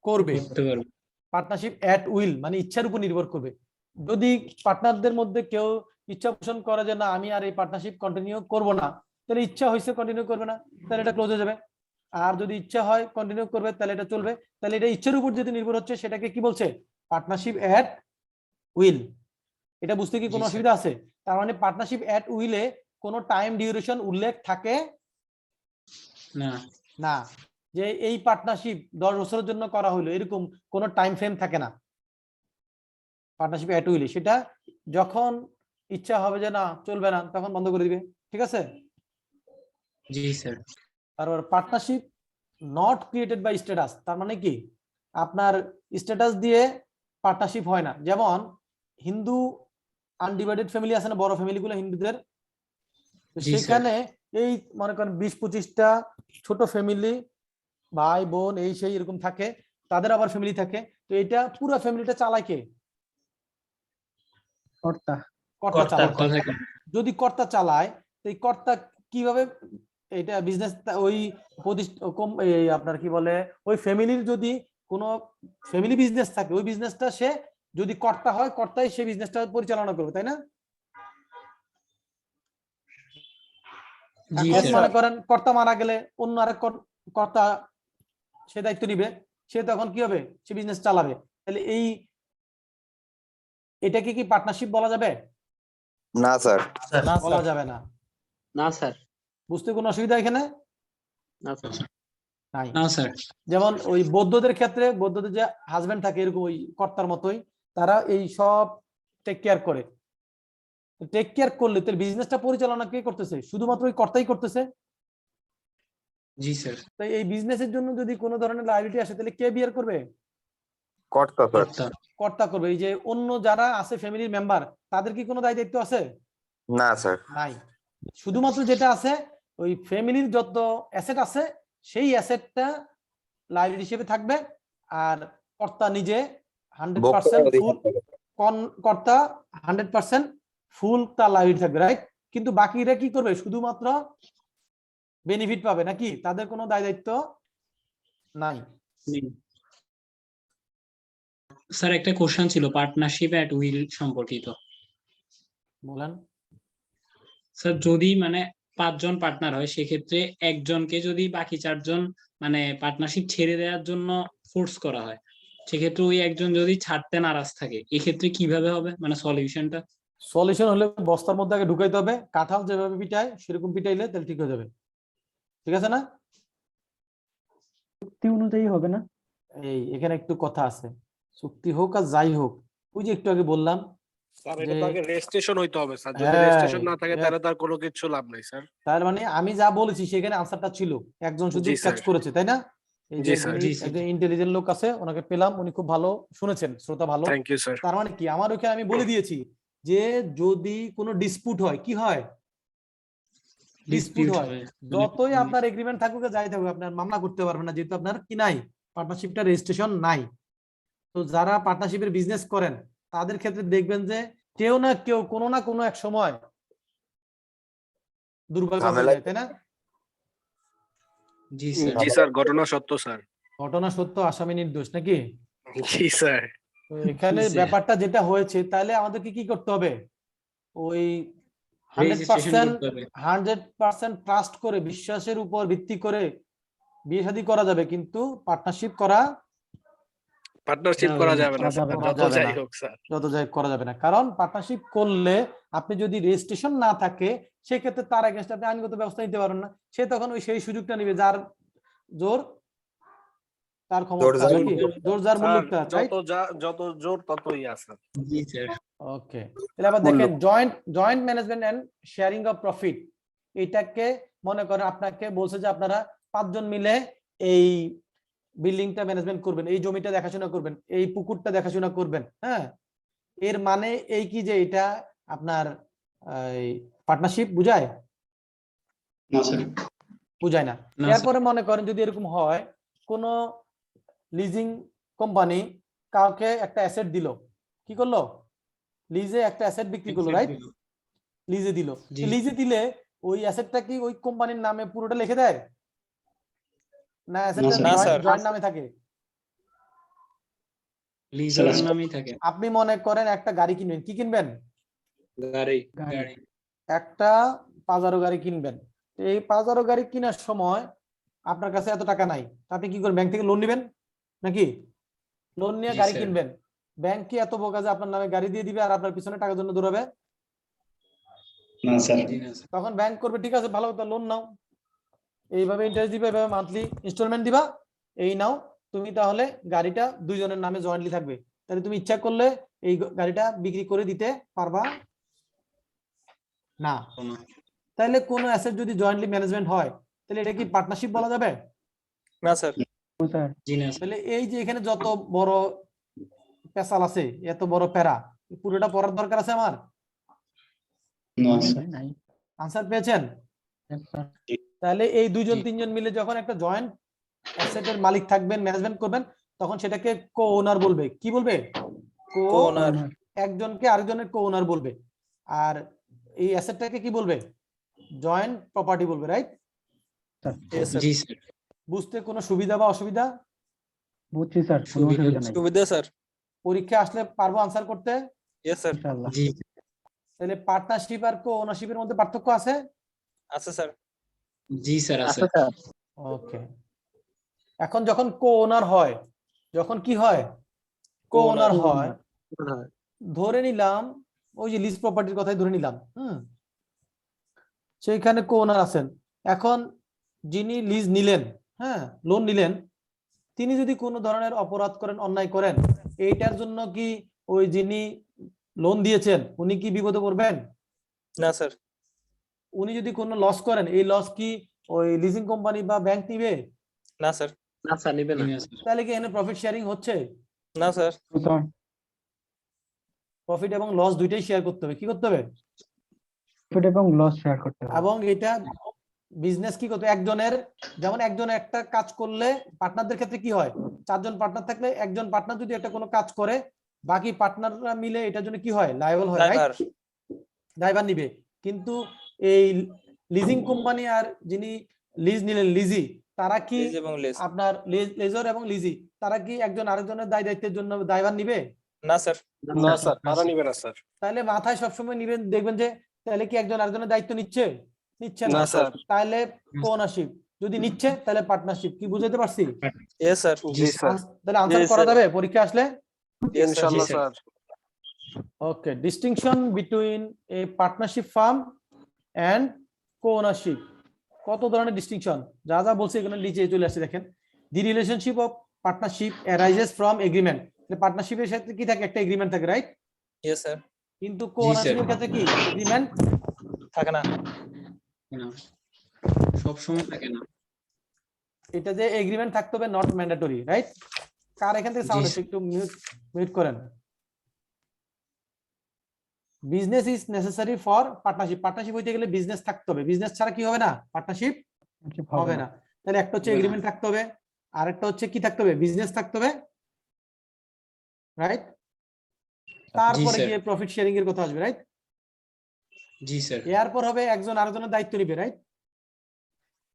করবে। পার্টনারশিপ এট উইল মানে ইচ্ছার উপর নির্ভর করবে। যদি পার্টনারদের মধ্যে কেউ ইচ্ছা পোষণ করে যে না আমি আর এই পার্টনারশিপ কন্টিনিউ করব না, তাহলে ইচ্ছা হয়েছে কন্টিনিউ করবে না, তাহলে এটা ক্লোজ হয়ে যাবে। আর যদি ইচ্ছা হয় কন্টিনিউ করবে তাহলে এটা চলবে। তাহলে এটা ইচ্ছার উপর যদি নির্ভর হচ্ছে সেটাকে কি বলছে? Partnership at will. এটা বুঝতে কি কোনো অসুবিধা আছে? তার মানে পার্টনারশিপ এট উইলে কোনো টাইম ডিউরেশন উল্লেখ থাকে না, না, যে এই পার্টনারশিপ 10 বছরের জন্য করা হলো এরকম কোনো টাইম ফ্রেম থাকে না পার্টনারশিপ এট উইলে। সেটা যখন ইচ্ছা হবে যে না চলবে না তখন বন্ধ করে দিবে। ঠিক আছে? জি স্যার। তারপর partnership not created by status, তার মানে কি আপনার স্ট্যাটাস দিয়ে পার্টনারশিপ হয় না। যেমন হিন্দু আনডিভাইডেড ফ্যামিলি আছে না, বড় ফ্যামিলিগুলো হিন্দুদের, সেখানে এই মনে করেন 20-25টা ছোট ফ্যামিলি, ভাই বোন এই সেই এরকম থাকে, তাদের আবার ফ্যামিলি থাকে। তো এটা পুরো ফ্যামিলিটা চালায় কে? কর্তা। কর্তা চালায়। যদি কর্তা চালায় তো এই কর্তা কিভাবে এটা বিজনেস, ওই আপনার কি বলে ওই ফ্যামিলির যদি কোনো ফ্যামিলি বিজনেস থাকে ওই বিজনেসটা সে যদি কর্তা হয়, কর্তাই সেই বিজনেসটা পরিচালনা করবে, তাই না? মনে করেন কর্তা মারা গেলে অন্য আরেক কর্তা সে দায়িত্ব নিবে, সে তখন কি হবে? সে বিজনেস চালাবে। তাহলে এটাকে কি পার্টনারশিপ বলা যাবে? না স্যার। বলা যাবে না। না স্যার। বুঝতে কোনো অসুবিধা এখানে না স্যার। নাই। না স্যার। যেমন ওই বৌদ্ধদের ক্ষেত্রে বৌদ্ধদের যে হাজবেন্ড থাকে এরকম ওই কর্তার মতোই, তারা এই সব টেক কেয়ার করে। টেক কেয়ার করলে তার বিজনেসটা পরিচালনা কে করতেছে? শুধুমাত্র ওই কর্তাই করতেছে। জি স্যার। তাই এই বিজনেসের জন্য যদি কোনো ধরনের লায়াবিলিটি আসে তাহলে কে বিয়ার করবে? কর্তা স্যার। কর্তা করবে। এই যে অন্য যারা আছে ফ্যামিলির মেম্বার তাদের কি কোনো দায়িত্ব আছে? না স্যার। নাই। শুধুমাত্র যেটা আছে ওই ফ্যামিলির যত অ্যাসেট আছে সেই অ্যাসেটটা লায়াবিলিটি হিসেবে থাকবে, আর কর্তা নিজে 100% ফুল, কর্তা 100% ফুল তার লায়াবিলিটি থাকবে, রাইট? কিন্তু বাকিরা কি করবে? শুধুমাত্র বেনিফিট পাবে, নাকি তাদের কোনো দায়িত্ব নাই। স্যার একটা কোশ্চেন ছিল পার্টনারশিপ এট উইল সম্পর্কিত। বলেন। স্যার যদি মানে 5 জন পার্টনার হয় সেক্ষেত্রে একজনকে যদি বাকি 4 জন মানে পার্টনারশিপ ছেড়ে দেওয়ার জন্য ফোর্স করা হয় সেক্ষেত্রে ওই একজন যদি ছাড়তে নারাজ থাকে এক্ষেত্রে কিভাবে হবে, মানে সলিউশনটা? সলিউশন হলে বস্তার মধ্যে আগে ঢুকাইতে হবে, কাঁঠাল যেভাবে পিটায় সেরকম পিটাইলে তাহলে ঠিক হয়ে যাবে। ঠিক আছে না? চুক্তি অনুযায়ী হবে না? এই এখানে একটু কথা আছে, চুক্তি হোক আর যাই হোক, ওই যে একটু আগে বললাম স্যার এটা তো আগে রেজিস্ট্রেশন হইতে হবে স্যার, যদি হ্যাঁ, রেজিস্ট্রেশন না থাকে তাহলে তার কোনো কিছু লাভ নাই স্যার। তার মানে আমি যা বলেছি সেখানে আনসারটা ছিল, একজন শুধু জি ক্যাচ স্যার। করেছে, তাই না? এই যে জি স্যার। জি স্যার। একজন ইন্টেলিজেন্ট লোক আছে, ওনাকে পেলাম, উনি খুব ভালো শুনেছেন, শ্রোতা ভালো। Thank you sir. তার মানে কি, আমার ওখানে আমি বলে দিয়েছি যে যদি কোনো ডিসপুট হয়, কি হয়? ডিসপুট হয়, যতই আপনার এগ্রিমেন্ট থাকুক যাই থাকুক, আপনার মামলা করতে পারবেন না, যেহেতু আপনার কি নাই, পার্টনারশিপটা রেজিস্ট্রেশন নাই। তো যারা পার্টনারশিপের বিজনেস করেন তাদের ক্ষেত্রে দেখবেন যে কেউ না কেউ কোনো না কোনো এক সময় দুর্ভাগ্য হয়ে যায়, তাই না? জি স্যার। জি স্যার, ঘটনা সত্য স্যার। ঘটনা সত্য, আসামি নির্দোষ, নাকি? জি স্যার। তো এখানে ব্যাপারটা যেটা হয়েছে, তাহলে আমাদেরকে কি করতে হবে? ওই 100% ট্রাস্ট করে, বিশ্বাসের উপর ভিত্তি করে বিয়ে শাদী করা যাবে, কিন্তু পার্টনারশিপ করা যাবে না স্যার, যত যাই হোক স্যার। যত যাই করা যাবে না। কারণ পার্টনারশিপ করলে আপনি যদি রেজিস্ট্রেশন না থাকে, সেক্ষেত্রে তার এগেইনস্টে আপনি আইনগত ব্যবস্থা নিতে পারেন না। সে তখন ওই সেই সুযোগটা নিবে যার জোর তার ক্ষমতা, নাকি? জোর যার মুল্লুকটা, যত জোর ততই আছে। জি স্যার। ওকে, তাহলে আবার দেখেন joint management and sharing of profit, এটাকে মনে করেন আপনাকে বলছে যে আপনারা 5 জন মিলে এই বিল্ডিংটা ম্যানেজমেন্ট করবেন, এই জমিটা দেখাশোনা করবেন, এই পুকুরটা দেখাশোনা করবেন। হ্যাঁ, এর মানে এই কি যে এটা আপনার পার্টনারশিপ বুঝায়? না স্যার। বুঝায় না। এরপরে মনে করেন যদি এরকম হয়, কোন লিজিং কোম্পানি কাউকে একটা অ্যাসেট দিল, কি করলো? লিজে একটা অ্যাসেট বিক্রি করলো, রাইট? লিজে দিল। লিজে দিলে ওই অ্যাসেটটা কি ওই কোম্পানির নামে পুরোটা লিখে দেয়, না অ্যাসেটটা জয়েন্ট নামে থাকে? লিজের নামেই থাকে। আপনি মনে করেন একটা গাড়ি কিনবেন, কি কিনবেন? গাড়ি। একটা পাজারো গাড়ি কিনবেন। এই পাজারো গাড়ি কেনার সময় আপনার কাছে এত টাকা নাই, আপনি কি করবেন? ব্যাংক থেকে লোন নেবেন, নাকি? লোন নিয়ে গাড়ি কিনবেন। ব্যাংক কি এত বোকা যে আপনার নামে গাড়ি দিয়ে দিবে আর আপনার পিছনে টাকার জন্য দৌড়াবে? না স্যার। তখন ব্যাংক করবে, ঠিক আছে ভালো কথা, লোন নাও, এইভাবে ইন্টারেস্ট দিবে, এইভাবে মান্থলি ইনস্টলমেন্ট দিবা, এই নাও তুমি, তাহলে গাড়িটা দুইজনের নামে জয়েন্টলি থাকবে। তাহলে তুমি ইচ্ছা করলে এই গাড়িটা বিক্রি করে দিতে পারবা না। তাহলে কোনো অ্যাসেট যদি জয়েন্টলি ম্যানেজমেন্ট হয়, তাহলে এটা কি পার্টনারশিপ বলা যাবে? না স্যার। জি না। তাহলে এই যে এখানে যত বড় পেশাল আছে, এত বড় প্যারা, পুরোটা পড়ার দরকার আছে আমার? আনসার পেয়েছেন? তাহলে এই দুইজন তিনজন মিলে যখন একটা জয়েন্ট অ্যাসেটের মালিক থাকবেন, ম্যানেজমেন্ট করবেন, তখন সেটাকে কো ওনার বলবে। কি বলবে? কো ওনার। একজনকে আরেকজনের কো ওনার বলবে। আর এই অ্যাসেটটাকে কি বলবে? জয়েন্ট প্রপার্টি বলবে, রাইট? জি স্যার। বুঝতে কোনো সুবিধা বা অসুবিধা? বুঝছি স্যার, কোনো অসুবিধা নাই। সুবিধা স্যার। পরীক্ষা আসলে পারবো আনসার করতে? Yes sir. ইনশাআল্লাহ। জি তাহলে পার্টনারশিপ আর কো ওনারশিপের মধ্যে পার্থক্য আছে? আছে স্যার। জি স্যার আছে। ওকে, এখন যখন কো ওনার হয়, যখন কি হয়? কো ওনার হয়, ধরে নিলাম ওই যে লিজ প্রপার্টির কথাই ধরে নিলাম, সেইখানে কো ওনার আছেন। এখন যিনি লিজ নিলেন, হ্যাঁ, লোন নিলেন, তিনি যদি কোনো ধরনের অপরাধ করেন, অন্যায় করেন, এইটার জন্য কি ওই যিনি লোন দিয়েছেন উনি কি বিপদে পড়বেন? না স্যার। উনি যদি কোনো লস করেন, এই লস কি ওই লিজিং কোম্পানি বা ব্যাংক নিবে? না স্যার। না স্যার, নিবে না। তাহলে কি এখানে প্রফিট শেয়ারিং হচ্ছে? না স্যার। প্রফিট এবং লস দুইটাই শেয়ার করতে হবে। কি করতে হবে? প্রফিট এবং লস শেয়ার করতে হবে। এবং এটা বিজনেস কি করতে, একজনের, যেমন একজন একটা কাজ করলে, পার্টনারদের ক্ষেত্রে কি হয়, 4 জন পার্টনার থাকলে একজন পার্টনার যদি একটা কোনো কাজ করে, বাকি পার্টনাররা মিলে এটার জন্য কি হয়? লায়াবল হয়, রাইট? দায়ভার নিবে। কিন্তু এই লিজিং কোম্পানি আর যিনি লিজ নিলেন, লিজি, তারা কি আপনার লেজর এবং লিজি, তারা কি একজন আরেকজনের দায় দায়িত্বের জন্য দায়ভার নিবে? না স্যার। না স্যার, তারা নিবে না স্যার। তাহলে মাথায় সবসময় নিবেন, দেখবেন যে তাহলে কি একজন আরেকজনের দায়িত্ব নিচ্ছে? নিচ্ছে না না স্যার। তাহলে কোনারশিপ, যদি নিচ্ছে তাহলে পার্টনারশিপ। কি বুঝাতে পারছি? Yes sir. জি স্যার। তাহলে আনসার করা যাবে পরীক্ষা আসলে? ইনশাআল্লাহ sir. Sir. Okay, distinction between a partnership firm and co-ownership. কত ধরনের ডিস্টিংশন, যা যা বলছে এখানে নিচে চলে আসছে দেখেন। The relationship of partnership arises from agreement. পার্টনারশিপের সাথে কি থাকে? একটা এগ্রিমেন্ট থাকে, রাইট? Yes sir. কিন্তু কো-ওনারশিপের ক্ষেত্রে কি এগ্রিমেন্ট থাকে না। না, সব সময় থাকে না। এটা যে এগ্রিমেন্ট থাকতে হবে নট ম্যান্ডেটরি, রাইট? কার এখান থেকে সাউন্ড জি, হচ্ছে একটু মিউট করেন। Business is necessary for partnership. Partnership হইতে গেলে বিজনেস থাকতে হবে, বিজনেস ছাড়া কি হবে না? পার্টনারশিপ হবে না। তাহলে একটা হচ্ছে হবে না। এগ্রিমেন্ট থাকতে হবে, আরেকটা হচ্ছে কি থাকতে হবে? বিজনেস থাকতে হবে, রাইট? তারপরে স্যার। গিয়ে প্রফিট শেয়ারিং এর কথা আসবে, রাইট? জি স্যার। এরপর হবে একজন আরেকজনের দায়িত্ব নিবে, রাইট?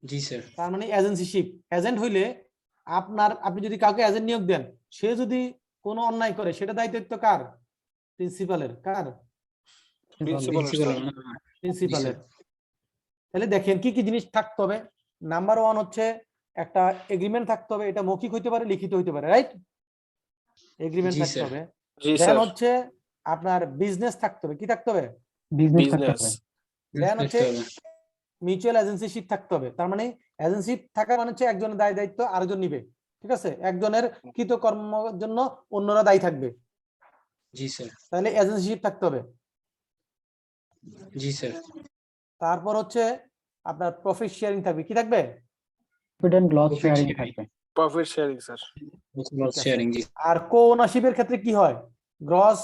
জি স্যার। তার মানে এজেন্সিশিপ। এজেন্ট হইলে আপনি যদি কাউকে এজেন্ট নিয়োগ দেন, সে যদি কোনো অন্যায় করে সেটা দায়িত্ব কার? প্রিন্সিপালের। কার? প্রিন্সিপালের। তাহলে দেখেন কি কি জিনিস থাকতে হবে। নাম্বার 1 হচ্ছে একটা এগ্রিমেন্ট থাকতে হবে, এটা মৌখিক হইতে পারে, লিখিত হইতে পারে, রাইট? এগ্রিমেন্ট জি, থাকতে স্যার। হবে। জি দেন স্যার। হচ্ছে আপনার বিজনেস থাকতে হবে। কি থাকতে হবে? বিজনেস। দেন হচ্ছে থাকতে হবে। মিউচুয়াল এজেন্সিশিপ থাকতে হবে। তার মানে এজেন্সিপ থাকা মানে হচ্ছে একজনের দায় দায়িত্ব আরেকজন নিবে, ঠিক আছে? একজনের কৃতকর্মের জন্য অন্যরা দায়ী থাকবে, জি স্যার। তাহলে এজেন্সিশিপ থাকতে হবে। জি স্যার। তারপর হচ্ছে আপনার প্রফিট শেয়ারিং থাকবে। কি থাকবে? Profit and loss Profit sharing sharing. থাকবে। Profit sharing sir. লস আছে। শেয়ারিং। জি আর কো ওনারশিপের ক্ষেত্রে কি হয়? গ্রস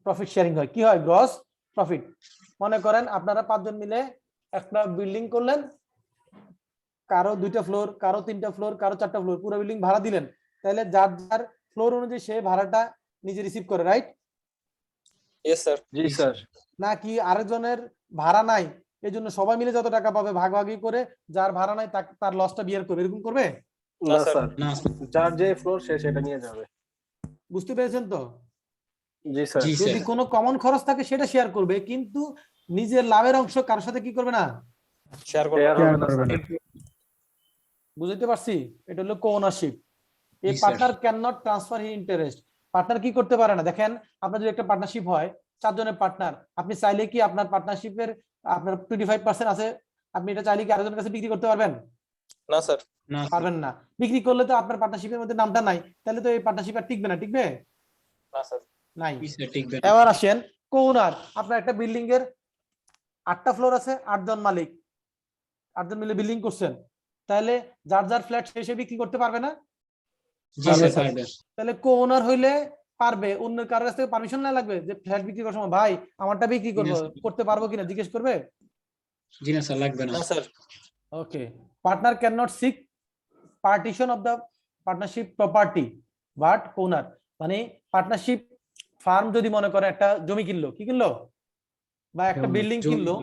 প্রফিট শেয়ারিং হয়। কি হয়? Gross profit. মনে করেন আপনারা 5 জন মিলে একটা বিল্ডিং করলেন, কারো 2টা ফ্লোর, কারো 3টা ফ্লোর, কারো 4টা ফ্লোর, পুরো বিল্ডিং ভাড়া দিলেন। তাহলে যার যার ফ্লোর অনুযায়ী সে ভাড়াটা নিজে রিসিভ করে, রাইট? Yes sir. জি স্যার। নাকি আরেকজনের ভাড়া নাই, এই জন্য সবাই মিলে যত টাকা পাবে ভাগাভাগি করে, যার ভাড়া নাই তার লসটা বিয়ার করবে, এরকম করবে? না স্যার। না। যার যে ফ্লোর সে সেটা নিয়ে যাবে। বুঝতে পেরেছেন তো? জি স্যার। জি যদি স্যার। কোনো কমন খরচ থাকে সেটা শেয়ার করবে, কিন্তু নিজের লাভের অংশ কারোর সাথে কি করবে না? শেয়ার শেয়ার করবেন। হবে না স্যার। বুঝতে পারছি? এটা হলো কো-ওনারশিপ। এই জি, sir. Partner can not transfer his interest. Partner কি করতে পারে না? দেখেন আপনার যদি একটা পার্টনারশিপ হয়, 4 জনের পার্টনার, আপনি চাইলে কি আপনার পার্টনারশিপের আপনার 25% আছে, আপনি এটা চাইলে কি আরেকজনের কাছে বিক্রি করতে পারবেন? না স্যার। না স্যার। পারবেন না। বিক্রি করলে তো আপনার পার্টনারশিপের মধ্যে নামটা নাই, তাহলে তো এই পার্টনারশিপ আর টিকবে না। টিকবে? না স্যার। নাই। জি স্যার, ঠিক বেন। এবার আসেন কো-ওনার। আপনার একটা বিল্ডিং এর 8টা ফ্লোর আছে, 8 জন মালিক, 8 জন মিলে বিল্ডিং করছেন, তাহলে যার যার ফ্ল্যাট সে বিক্রি করতে পারবে না? জি স্যার, পারবে। তাহলে কো-ওনার হইলে পারবে, অন্য কারোর কাছ থেকে পারমিশন না লাগবে যে ফ্ল্যাট বিক্রি করার সময় ভাই আমারটা বিক্রি করবো, করতে পারবো কিনা জিজ্ঞেস করবে? জি না স্যার, লাগবে না। না sir. Okay. Partner can not seek partition of the partnership property but owner. মানে পার্টনারশিপ ফার্ম যদি মনে করে একটা জমি কিনলো, কি কিনলো? বা একটা বিল্ডিং জমি। কিনলো,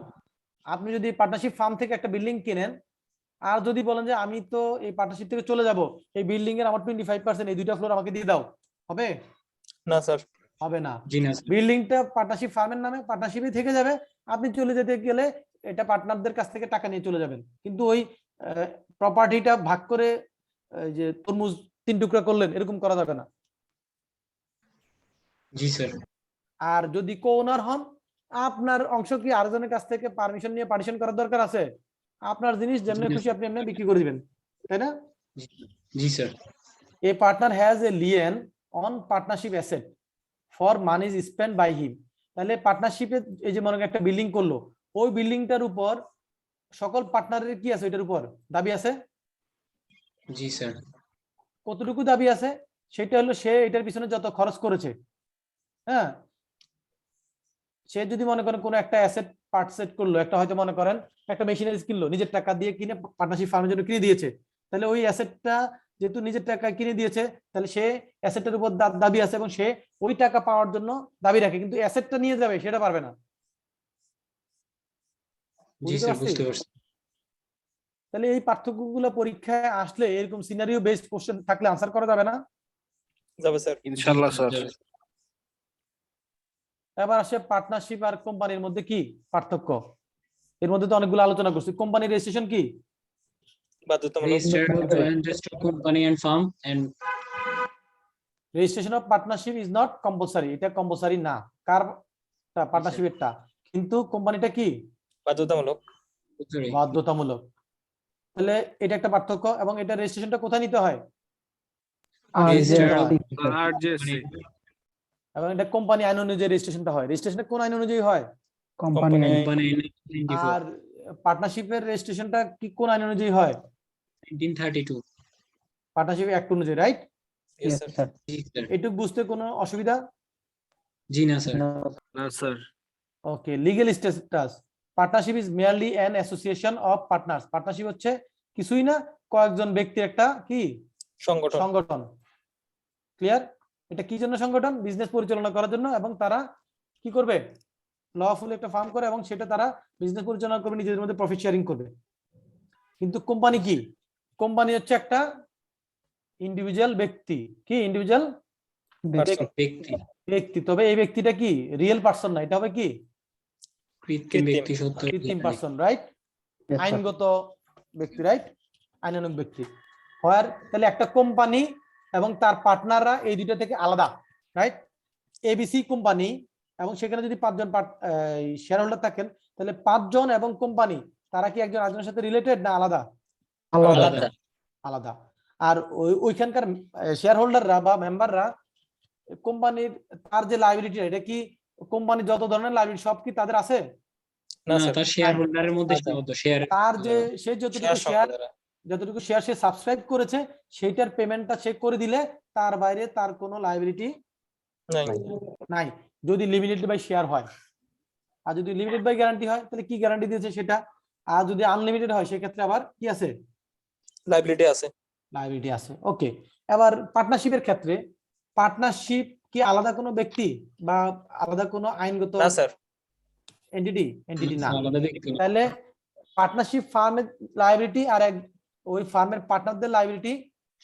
আপনি যদি পার্টনারশিপ ফার্ম থেকে একটা বিল্ডিং কিনেন, আর যদি বলেন যে আমি তো এই পার্টনারশিপ থেকে চলে যাব, এই বিল্ডিং এর আমার 25%, এই 2টা ফ্লোর আমাকে দিয়ে দাও, হবে? না স্যার। হবে না। জি না স্যার। বিল্ডিংটা পার্টনারশিপ ফার্মের নামে পার্টনারশিপে থেকে যাবে, আপনি চলে যেতে গেলে এটা পার্টনারদের কাছ থেকে টাকা নিয়ে চলে যাবেন, কিন্তু ওই প্রপার্টিটা ভাগ করে যে তরমুজ 3 টুকরা করলেন এরকম করা যাবে না। জি স্যার। আর যদি কো-ওনার হন, আপনার অংশ কি আরেকজনের কাছ থেকে পারমিশন নিয়ে পার্টিশন করার দরকার আছে? আপনার জিনিস যেমনি খুশি আপনি এমনি বিক্রি করে দিবেন, তাই না? জি sir. A partner has a lien on partnership asset for money is spent by him. তাহলে পার্টনারশিপে এই যে মনে করেন একটা বিল্ডিং করলো, ওই বিল্ডিংটার উপর সকল পার্টনারের কি আছে? এটার উপর দাবি আছে। জি স্যার। কতটুকু দাবি আছে? সেটা হলো সে এটার পিছনে যত খরচ করেছে। হ্যাঁ, সে যদি মনে করেন কোনো একটা অ্যাসেট পার্টসেট করলো, একটা হয়তো মনে করেন একটা মেশিনারিজ কিনলো, নিজের টাকা দিয়ে কিনে পার্টনারশিপ ফার্মের জন্য কিনে দিয়েছে, তাহলে ওই অ্যাসেটটা যেহেতু নিজের টাকা কিনে দিয়েছে, তাহলে সে অ্যাসেটের উপর দাবি আছে এবং সে ওই টাকা পাওয়ার জন্য দাবি রাখে, কিন্তু অ্যাসেটটা নিয়ে যাবে সেটা পারবে না। জি স্যার, বুঝতে পারছি। তাহলে এই পার্থক্যগুলো পরীক্ষায় আসলে এরকম সিনারিও বেসড কোশ্চেন থাকলে আনসার করা যাবে না? যাবে স্যার। ইনশাআল্লাহ স্যার। এবার আসে পার্টনারশিপ আর কোম্পানির মধ্যে কি পার্থক্য। এর মধ্যে তো অনেকগুলো আলোচনা করছি। কোম্পানির রেজিস্ট্রেশন কি? বাধ্যতামূলক। registered of joint registered company and firm and registration of partnership is not compulsory, এটা কম্পালসারি না। কার পার্টনারশিপেরটা, কিন্তু কোম্পানিটা কি বাধ্যতামূলক। sorry, বাধ্যতামূলক। তাহলে এটা একটা পার্থক্য। এবং এটা রেজিস্ট্রেশনটা কোথায় নিতে হয়? registered RJC এবং এটা কোম্পানি আইন অনুযায়ী রেজিস্ট্রেশনটা হয়। রেজিস্ট্রেশনটা কোন আইন অনুযায়ী হয়? কোম্পানি company 1994 আর পার্টনারশিপের রেজিস্ট্রেশনটা কি কোন আইন অনুযায়ী হয়? 1932 পার্টনারশিপ অ্যাক্ট অনুযায়ী, রাইট? Yes, sir. জি স্যার, এটুক বুঝতে কোনো অসুবিধা? জি না স্যার, না sir. Okay, legal status. Partnership is merely an association of partners. Partnership হচ্ছে কিছুই না, কয়েকজন ব্যক্তির একটা কি সংগঠন। সংগঠন। ক্লিয়ার? এটা কি জন্য সংগঠন? বিজনেস পরিচালনা করার জন্য। এবং তারা কি করবে? লফুল একটা ফার্ম করে এবং সেটা তারা বিজনেস পরিচালনা করবে, নিজেদের মধ্যে প্রফিট শেয়ারিং করবে। কিন্তু কোম্পানি কি? কোম্পানি হচ্ছে একটা ইন্ডিভিজুয়াল ব্যক্তি। কি ইন্ডিভিজুয়াল Person. ব্যক্তি, ব্যক্তি। তবে এই ব্যক্তিটা কি রিয়েল পার্সন না, এটা হবে কি কৃত্রিম ব্যক্তি, সত্য কৃত্রিম পার্সন, রাইট? আইনগত ব্যক্তি, রাইট? আইনানুগ ব্যক্তি হওয়ার। তাহলে একটা কোম্পানি এবং তার পার্টনাররা এই দুটো থেকে আলাদা, রাইট? এবিসি কোম্পানি এবং সেখানে যদি 5 জন শেয়ার হোল্ডার থাকেন, তাহলে 5 জন এবং কোম্পানি তারা কি একজন আরেকজনের সাথে রিলেটেড না আলাদা? আলাদা। আলাদা। আর ওইখানকার শেয়ার হোল্ডাররা বা মেম্বাররা কোম্পানির তার যে লাইবিলিটি, এটা কি কোম্পানি যত ধরনের লাইবিলিটি সব কি তাদের আছে? না না, স্যার। তার শেয়ার হোল্ডারের মধ্যে আচ্ছা। সীমাবদ্ধ শেয়ার। তার যে সে যতটুকু শেয়ার সে সাবস্ক্রাইব করেছে সেইটার পেমেন্টটা সে করে দিলে তার বাইরে তার কোনো লাইবিলিটি নাই, যদি লিমিটেড বাই শেয়ার হয়। আর যদি লিমিটেড বাই গ্যারান্টি হয়, তাহলে কি গ্যারান্টি দিয়েছে সেটা। আর যদি আনলিমিটেড হয় সেক্ষেত্রে আবার কি আছে? লাইবিলিটি আছে। লাইবিলিটি আছে। ওকে, এবার পার্টনারশিপের ক্ষেত্রে পার্টনারশিপ কি আলাদা কোনো ব্যক্তি বা আলাদা কোনো আইনগত না স্যার। এন্টিটি না। আলাদা ব্যক্তি না। তাহলে পার্টনারশিপ ফার্মের লাইবিলিটি আর ওই ফার্মের পার্টনারদের লাইবিলিটি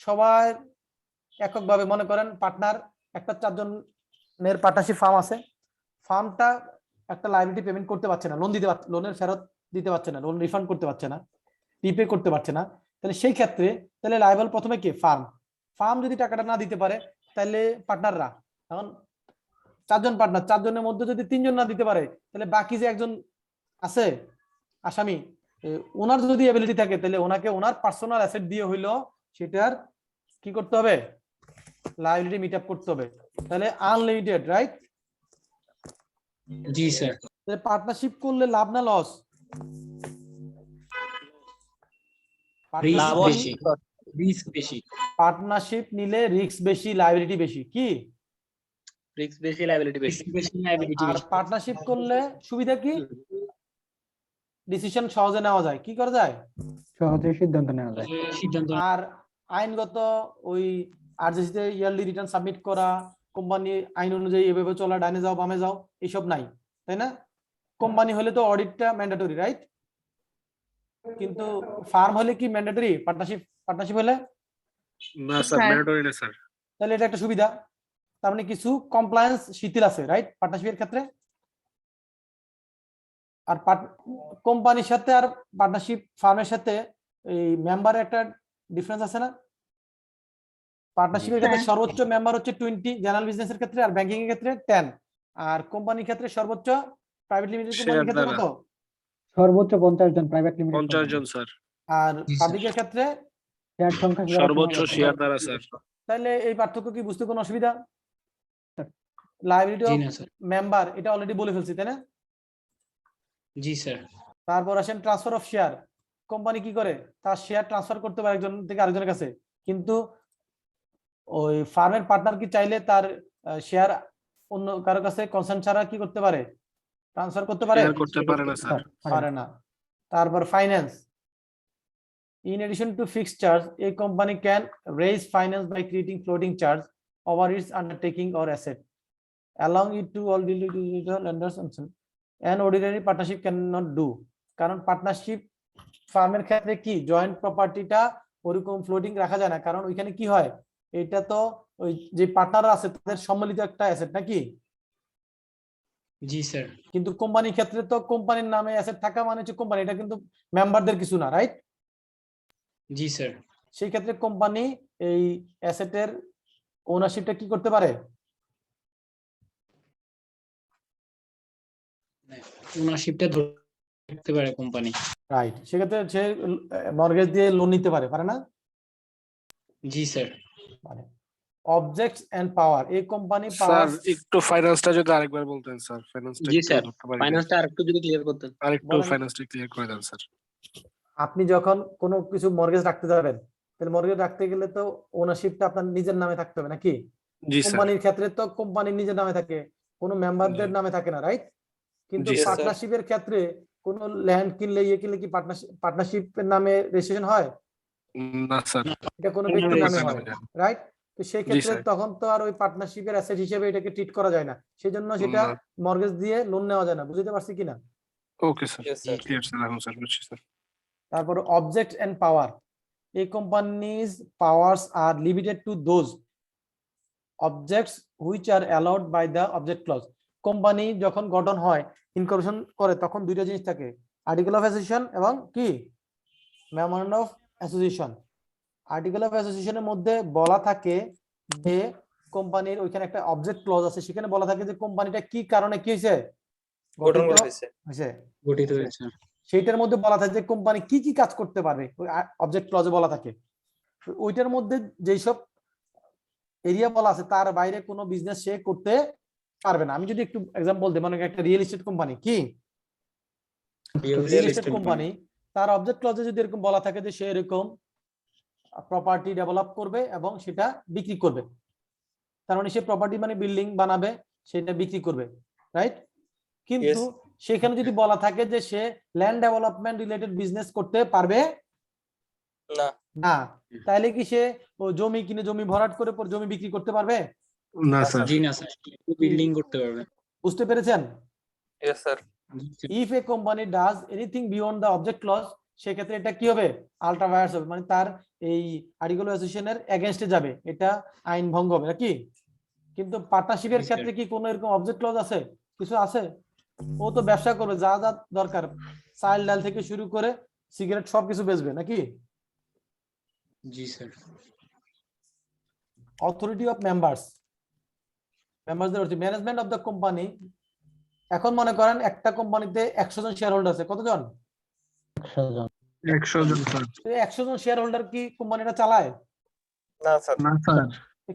সবাই এককভাবে। মনে করেন পার্টনার একটা 4 জনের পার্টনারশিপ ফার্ম আছে, ফার্মটা একটা লাইবিলিটি পেমেন্ট করতে পারছে না, লোনের ফেরত দিতে পারছে না, লোন রিফান্ড করতে পারছে না, রিপে করতে পারছে না। তাহলে সেই ক্ষেত্রে তাহলে লাইবল প্রথমে কে? ফার্ম যদি টাকাটা না দিতে পারে, তাহলে পার্টনাররা, এখন 4 জন পার্টনার, 4 জনের মধ্যে যদি 3 জন না দিতে পারে, তাহলে বাকি যে একজন আছে আসামি, ওনার যদি এবিলিটি থাকে, তাহলে ওনাকে ওনার পার্সোনাল অ্যাসেট দিয়ে হইলো সেটার কি করতে হবে? লায়াবিলিটি মিট আপ করতে হবে। তাহলে আনলিমিটেড, রাইট? জি স্যার, তাহলে পার্টনারশিপ করলে লাভ না লস? রিস্ক বেশি, রিস্ক বেশি। পার্টনারশিপ নিলে রিস্ক বেশি, লায়াবিলিটি বেশি। কি রিস্ক বেশি, লায়াবিলিটি বেশি। রিস্ক বেশি, লায়াবিলিটি আর বেশি। পার্টনারশিপ করলে সুবিধা কি? ডিসিশন সহজে নেওয়া যায়। কি করা যায়? সহজে সিদ্ধান্ত নেওয়া যায়। সিদ্ধান্ত আর আইনগত ওই আরজিসিতে ইয়ারলি রিটার্ন সাবমিট করা, কোম্পানি আইন অনুযায়ী এভাবে চলা, ডাইনে যাও বামে যাও, এসব নাই, তাই না? কোম্পানি হলে তো অডিটটা ম্যান্ডেটরি, রাইট? কিন্তু ফার্ম হলে কি ম্যান্ডেটরি? পার্টনারশিপ হলে না স্যার, ম্যান্ডেটরি না স্যার। তাহলে এটা একটা সুবিধা। তার মানে কিছু কমপ্লায়েন্স শিথিল আছে, রাইট, পার্টনারশিপের ক্ষেত্রে। আর কোম্পানির সাথে আর পার্টনারশিপ ফার্মের সাথে এই মেম্বারের একটা ডিফারেন্স আছে না? পার্টনারশিপের ক্ষেত্রে সর্বোচ্চ মেম্বার হচ্ছে 20, জেনারেল বিজনেসের ক্ষেত্রে, আর ব্যাংকিং এর ক্ষেত্রে 10, আর কোম্পানির ক্ষেত্রে সর্বোচ্চ, প্রাইভেট লিমিটেড কোম্পানির ক্ষেত্রে কত? সর্বোচ্চ 50 জন প্রাইভেট লিমিটেড। 50 জন স্যার। আর পাবলিকের ক্ষেত্রে শেয়ার সংখ্যা সর্বোচ্চ শেয়ার দ্বারা স্যার। তাহলে এই পার্থক্য কি বুঝতে কোনো অসুবিধা? লায়াবিলিটি জি অফ না স্যার, মেম্বার এটা অলরেডি বলে ফেলছি, তাই না? জি স্যার। তারপর আসেন ট্রান্সফার অফ শেয়ার। কোম্পানি কি করে? তার শেয়ার ট্রান্সফার করতে পারে একজন থেকে আরেকজনের কাছে, কিন্তু ওই ফার্মের পার্টনার কি চাইলে তার শেয়ার অন্য কারো কাছে কনসার্ন ছাড়া কি করতে পারে? ট্রান্সফার করতে পারে? শেয়ার করতে পারে না স্যার। পারে না। তারপর finance. In addition to fixed charge, a company can raise finance by creating floating charge over its undertaking or asset, allowing it to all digital lenders and so. An ordinary partnership cannot do. কারণ partnership ফার্মের ক্ষেত্রে কি joint প্রপার্টিটা ওরকম floating রাখা যায় না, কারণ ওইখানে কি হয়, এটা তো ওই যে পার্টনার আছে তাদের সম্মিলিত একটা অ্যাসেট নাকি? জি স্যার। কিন্তু কোম্পানির ক্ষেত্রে তো কোম্পানির নামে অ্যাসেট থাকা মানে হচ্ছে কোম্পানি, এটা কিন্তু মেম্বারদের কিছু না, রাইট? জি স্যার। সেই ক্ষেত্রে কোম্পানি এই অ্যাসেটের ওনারশিপটা কি করতে পারে? ওনারশিপটা ধরে রাখতে পারে কোম্পানি। রাইট, সেক্ষেত্রে সে মর্গেজ দিয়ে লোন নিতে পারে, পারে না? জি স্যার। মানে অবজেক্টস এন্ড পাওয়ার, এই কোম্পানি স্যার পাওয়ার একটু ফাইন্যান্সটা যদি আরেকবার বলতেন স্যার, ফাইন্যান্সটা জি একটু স্যার, ধরতে পারি নাই। ফাইন্যান্সটা আরেকটু যদি ক্লিয়ার করতেন। আরেকটু বলেন। ফাইন্যান্সটা ক্লিয়ার করে দেন স্যার। আপনি যখন কোনো কিছু মর্গেজ রাখতে যাবেন, তাহলে মর্গেজ রাখতে গেলে তো ওনারশিপটা আপনার নিজের নামে থাকতে হবে নাকি? জি স্যার। কোম্পানির ক্ষেত্রে তো কোম্পানির নিজের নামে থাকে, কোনো মেম্বারদের নামে থাকে না, রাইট? কিন্তু জি স্যার। পার্টনারশিপের ক্ষেত্রে কোনো ল্যান্ড কিনলে ইয়ে কিনলে কি পার্টনারশিপের নামে রেজিস্ট্রেশন হয়? না স্যার। এটা কোনো ব্যক্তির নামে নামে হয়, যায়। রাইট? তো সেই জি ক্ষেত্রে স্যার। তখন তো আর ওই পার্টনারশিপের অ্যাসেট হিসেবে এটাকে ট্রিট করা যায় না, সেজন্য সেটা না। মর্গেজ দিয়ে লোন নেওয়া যায় না। বুঝতে পারছি কিনা? Okay sir, Yes, sir. Clear sir, এখন স্যার বুঝছি স্যার। তারপর অবজেক্ট এন্ড পাওয়ার, এই companies powers are limited to those objects which are allowed by the object clause. Company যখন গঠন হয়, ইনকর্পোরেশন করে, তখন দুইটা জিনিস থাকে, আর্টিকেল অফ অ্যাসোসিয়েশন এবং কি memorandum of association. Article of অ্যাসোসিয়েশনের মধ্যে বলা থাকে যে কোম্পানির ওইখানে একটা অবজেক্ট ক্লজ আছে, সেখানে বলা থাকে যে কোম্পানিটা কি কারণে কি হয়েছে, গঠন গঠিত হয়েছে। হয়েছে। গঠিত হয়েছে। সেইটার মধ্যে বলা থাকে যে কোম্পানি কি কি কাজ করতে পারবে, ওই অবজেক্ট ক্লজে বলা থাকে। তো ওইটার মধ্যে যেই সব এরিয়া বলা আছে তার বাইরে কোনো বিজনেস সে করতে পারবে না। আমি যদি একটু এক্সাম্পল দিই, মানে একটা রিয়েল এস্টেট কোম্পানি, কি রিয়েল এস্টেট কোম্পানি, তার অবজেক্ট ক্লজে যদি এরকম বলা থাকে যে সে এরকম প্রপার্টি ডেভেলপ করবে এবং সেটা বিক্রি করবে, তার মানে সে প্রপার্টি মানে বিল্ডিং বানাবে, সেটা বিক্রি করবে, রাইট? কিন্তু সেখানে যদি বলা থাকে যে সে ল্যান্ড ডেভেলপমেন্ট রিলেটেড বিজনেস করতে পারবে না। না, তাহলে কি সে ও জমি কিনে জমি ভরাট করে পর জমি বিক্রি করতে পারবে? না স্যার। জি না স্যার, বিল্ডিং করতে পারবে। বুঝতে পেরেছেন? Yes, sir. If a company does anything beyond the object clause, সেক্ষেত্রে এটা কি হবে? আলট্রা ভায়ার্স হবে, মানে তার এই আর্টিকেল অ্যাসোসিয়েশনের এগেইনস্টে যাবে, এটা আইন ভঙ্গ হবে নাকি? কিন্তু পার্টনারশিপের ক্ষেত্রে কি কোনো এরকম অবজেক্ট ক্লজ আছে? কিছু আছে? ও তো ব্যবসা করবে, যা যা দরকার চাল ডাল থেকে শুরু করে সিগারেট সবকিছু বেচবে নাকি? জি স্যার। অথরিটি অফ মেম্বারসদের হচ্ছে ম্যানেজমেন্ট অফ দ্য কোম্পানি। এখন মনে করেন একটা কোম্পানিতে 100 জন শেয়ার হোল্ডার আছে, কতজন? 100 জন স্যার। 100 জন শেয়ার হোল্ডার কি কোম্পানিটা চালায়? না স্যার। না স্যার।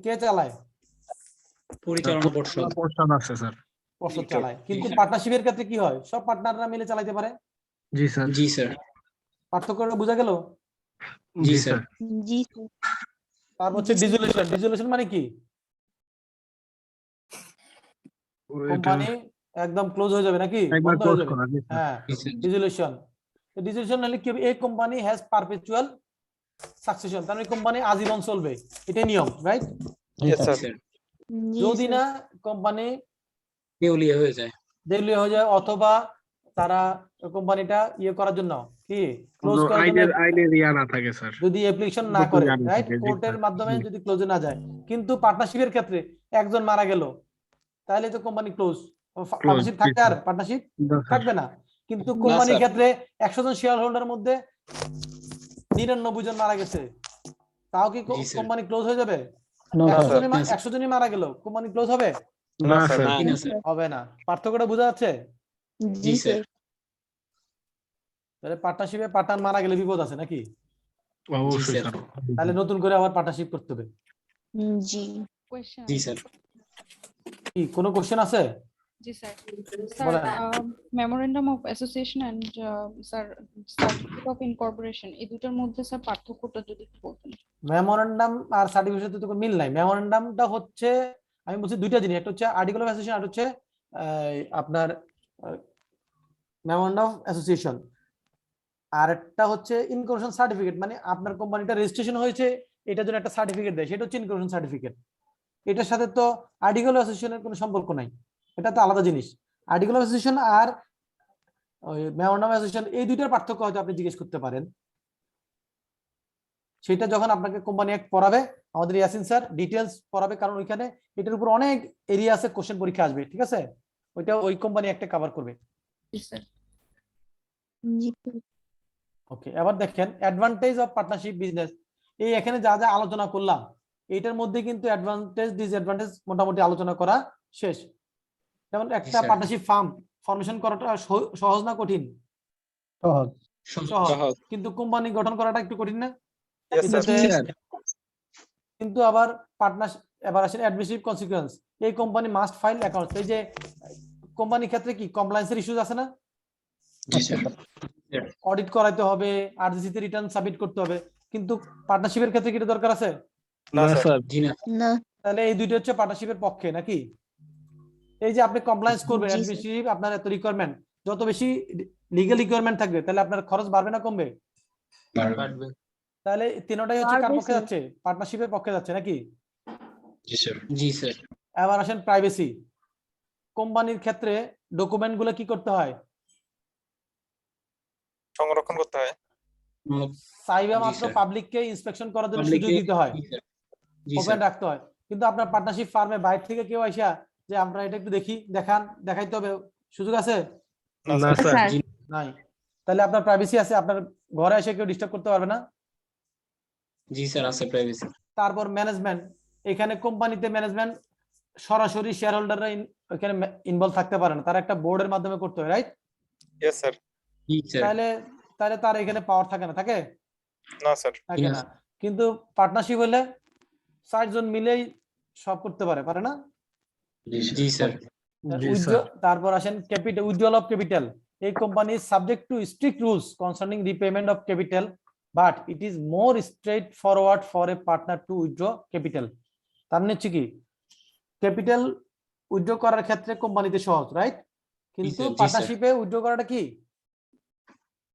কে চালায়? পরিচালনা পর্ষদ। পর্ষদ আছে স্যার। পর্ষদ চালায়। কিন্তু পার্টনারশিপের ক্ষেত্রে কি হয়? সব পার্টনাররা মিলে চালাতে পারে। জি স্যার। জি স্যার। পার্থক্যটা বোঝা গেল? জি স্যার। জি স্যার। তারপর হচ্ছে ডিসোলিউশন। ডিসোলিউশন মানে কি? কোম্পানি একদম ক্লোজ হয়ে যাবে নাকি? একবার বন্ধ ক্লোজ হয়ে যাবে। করা, জি স্যার। হ্যাঁ, জি স্যার। ডিসোলিউশন। ডিসোলিউশন হলে কি হবে? এই কোম্পানি হ্যাজ পারপেচুয়াল সাকসেশন, তার মানে কোম্পানি আজীবন চলবে, এটাই নিয়ম, রাইট? Yes, sir. যদি না কোম্পানি দেউলিয়া হয়ে যায়। দেউলিয়া হয়ে যায়, অথবা তারা কোম্পানিটা ইয়ে করার জন্য কি ক্লোজ করার জন্য আইনের ইয়া না থাকে স্যার। যদি অ্যাপ্লিকেশন না করে, জানা রাইট, থাকে, জি কোর্টের স্যার। মাধ্যমে জি। যদি ক্লোজে না যায়। কিন্তু পার্টনারশিপের ক্ষেত্রে একজন মারা গেল, তাহলে তো কোম্পানি ক্লোজ। পার্টনারশিপ জি থাকবে আর স্যার। পার্টনারশিপ না স্যার। থাকবে না। কিন্তু কোম্পানির স্যার। ক্ষেত্রে 100 জন শেয়ার হোল্ডার মধ্যে 99 জন মারা গেছে, তাও কি জি স্যার। কোম্পানি ক্লোজ হয়ে যাবে? No, 100 জনই মারা গেল, কোম্পানি ক্লোজ হবে? না স্যার। জি না স্যার। হবে না। পার্থক্যটা বোঝা যাচ্ছে? জি স্যার। তাহলে পার্টনারশিপে পার্টনার মারা গেলে বিপদ আছে নাকি? অবশ্যই জি স্যার। তাহলে নতুন করে আবার পার্টনারশিপ করতে হবে। জি। জি স্যার। কি কোনো কোশ্চেন আছে? জি স্যার। বলেন। Memorandum of association and sir certificate of incorporation, এই দুটোর মধ্যে স্যার পার্থক্যটা যদি একটু বলতেন। মেমোরেন্ডাম আর সার্টিফিকেটের তো কোনো মিল নাই। মেমোরেন্ডামটা হচ্ছে, আমি বলছি দুইটা জিনিস, একটা হচ্ছে আর্টিকেল অফ অ্যাসোসিয়েশন, আর হচ্ছে আপনার মেমোরেন্ডাম অফ অ্যাসোসিয়েশন। আর একটা হচ্ছে ইনকর্পোরেশন সার্টিফিকেট, মানে আপনার কোম্পানিটা রেজিস্ট্রেশন হয়েছে এটার জন্য একটা সার্টিফিকেট দেয়, সেটা হচ্ছে ইনকর্পোরেশন সার্টিফিকেট। এটার সাথে তো আর্টিকেল অফ অ্যাসোসিয়েশনের কোনো সম্পর্ক নাই, এটা তো আলাদা জিনিস। আর্টিকেল অফ অ্যাসোসিয়েশন আর ওই মেমোরেন্ডাম অফ অ্যাসোসিয়েশন, এই দুইটার পার্থক্য হয়তো আপনি জিজ্ঞেস করতে পারেন। সেটা যখন আপনাকে কোম্পানি অ্যাক্ট পড়াবে, আমাদের ইয়াসিন স্যার ডিটেইলস পড়াবে, কারণ ওইখানে এটার উপর অনেক এরিয়া আছে, কোশ্চেন পরীক্ষা আসবে, ঠিক আছে? ওইটা ওই কোম্পানি একটা কভার করবে। জি স্যার। জি। ওকে, এবার দেখেন অ্যাডভান্টেজ অফ পার্টনারশিপ বিজনেস। এই এখানে যা যা আলোচনা করলাম এইটার মধ্যে কিন্তু অ্যাডভান্টেজ ডিসঅ্যাডভান্টেজ মোটামুটি আলোচনা করা শেষ। যেমন একটা স্যার। পার্টনারশিপ ফার্ম ফরমেশন করাটা সহজ না কঠিন? সহজ। সহজ। কিন্তু কোম্পানি গঠন করাটা একটু কঠিন না? Yes, sir. এটাতে কিন্তু আবার পার্টনারশিপ, এবার আসেন অ্যাডমিনিস্ট্রেটিভ কনসিকুয়েন্স। এই কোম্পানি মাস্ট ফাইল অ্যাকাউন্টস। এই যে কোম্পানির ক্ষেত্রে কি কমপ্লায়েন্সের ইস্যুস আছে না? জি স্যার। অডিট করাইতে হবে, আরজিসি তে রিটার্ন সাবমিট করতে হবে। কিন্তু পার্টনারশিপের ক্ষেত্রে কি এটা দরকার আছে? না স্যার। জি না। না। তাহলে এই দুইটা হচ্ছে পার্টনারশিপের পক্ষে নাকি? এই যে আপনি কমপ্লায়েন্স করবেন, জি, স্যার। অ্যাডমিনিস্ট্রেটিভ আপনার এত রিকোয়ারমেন্ট, যত বেশি লিগ্যাল রিকোয়ারমেন্ট থাকবে তাহলে আপনার খরচ বাড়বে না কমবে? বাড়বে। তাহলে তিনটাই হচ্ছে কার বাড়বে, পক্ষে স্যার। যাচ্ছে? পার্টনারশিপের পক্ষে যাচ্ছে নাকি? জি স্যার। জি স্যার। এবার আসেন প্রাইভেসি। কোম্পানির ক্ষেত্রে ডকুমেন্ট গুলো কি করতে হয়? সংরক্ষণ করতে হয়। চাইবা জি, মাত্র স্যার। পাবলিককে ইন্সপেকশন করার জন্য পাবলিকে সুযোগ দিতে হয়, জি ওপেন স্যার। রাখতে হয়। কিন্তু আপনার পার্টনারশিপ ফার্মে বাইরে থেকে কেউ আইসা যে আমরা এটা একটু দেখি, দেখাইতে হবে, সুযোগ আছে? না না স্যার। স্যার। স্যার। নাই। তাহলে আপনার প্রাইভেসি আছে, আপনার ঘরে এসে কেউ ডিস্টার্ব করতে পারবে না। জি স্যার আছে প্রাইভেসি। তারপর ম্যানেজমেন্ট, এখানে কোম্পানিতে ম্যানেজমেন্ট সরাসরি শেয়ার হোল্ডাররা এখানে ইনভলভ থাকতে পারে না, তারা একটা বোর্ডের মাধ্যমে করতে হয়, রাইট? Yes, sir. জি স্যার। তাহলে তাহলে তার এখানে পাওয়ার থাকে না, থাকে না স্যার। থাকে না। কিন্তু পার্টনারশিপ হলে 4 জন মিলেই সব করতে পারে না? জি স্যার। জি স্যার। তারপর আসেন ক্যাপিটাল, উইথড্রল অফ ক্যাপিটাল। এই company is subject to strict rules concerning repayment of capital, but it is more straight forward for a partner two withdraw capital. তার মানে হচ্ছে কি, ক্যাপিটাল উইথড্র করার ক্ষেত্রে কোম্পানিতে সহজ, রাইট? কিন্তু জি, স্যার। পার্টনারশিপে উইথড্র করাটা কি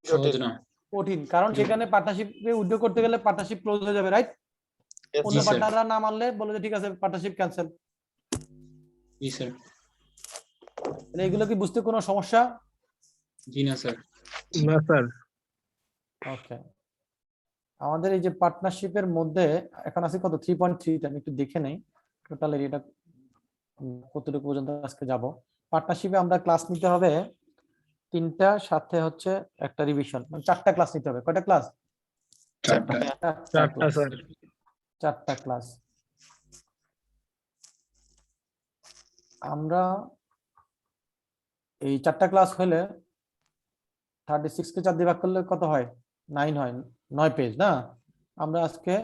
সহজ না। কঠিন, কারণ সেখানে পার্টনারশিপে উইথড্র করতে গেলে পার্টনারশিপ ক্লোজ হয়ে যাবে, রাইট? Yes, অন্য জি, স্যার। পার্টনাররা না মানলে বলে যে ঠিক আছে পার্টনারশিপ ক্যান্সেল। জি স্যার। এগুলো কি বুঝতে কোনো সমস্যা? জি না স্যার। না স্যার। ওকে, আমাদের এই যে পার্টনারশিপের মধ্যে এখন আছে কত 3.3, আমি একটু দেখে নেই টোটাল এরিয়াটা কতটুকু পর্যন্ত আজকে যাব। পার্টনারশিপে আমরা ক্লাস নিতে হবে 3টা, সাথে হচ্ছে একটা রিভিশন, মানে 4টা ক্লাস নিতে হবে। কয়টা ক্লাস? চারটা। 4টা স্যার। 4টা ক্লাস। আমরা এই 4টা ক্লাস হলে 36 কে 4 দিয়ে ভাগ করলে কত হয়? 9 হয়, 9 পেজ না? আমরা আজকে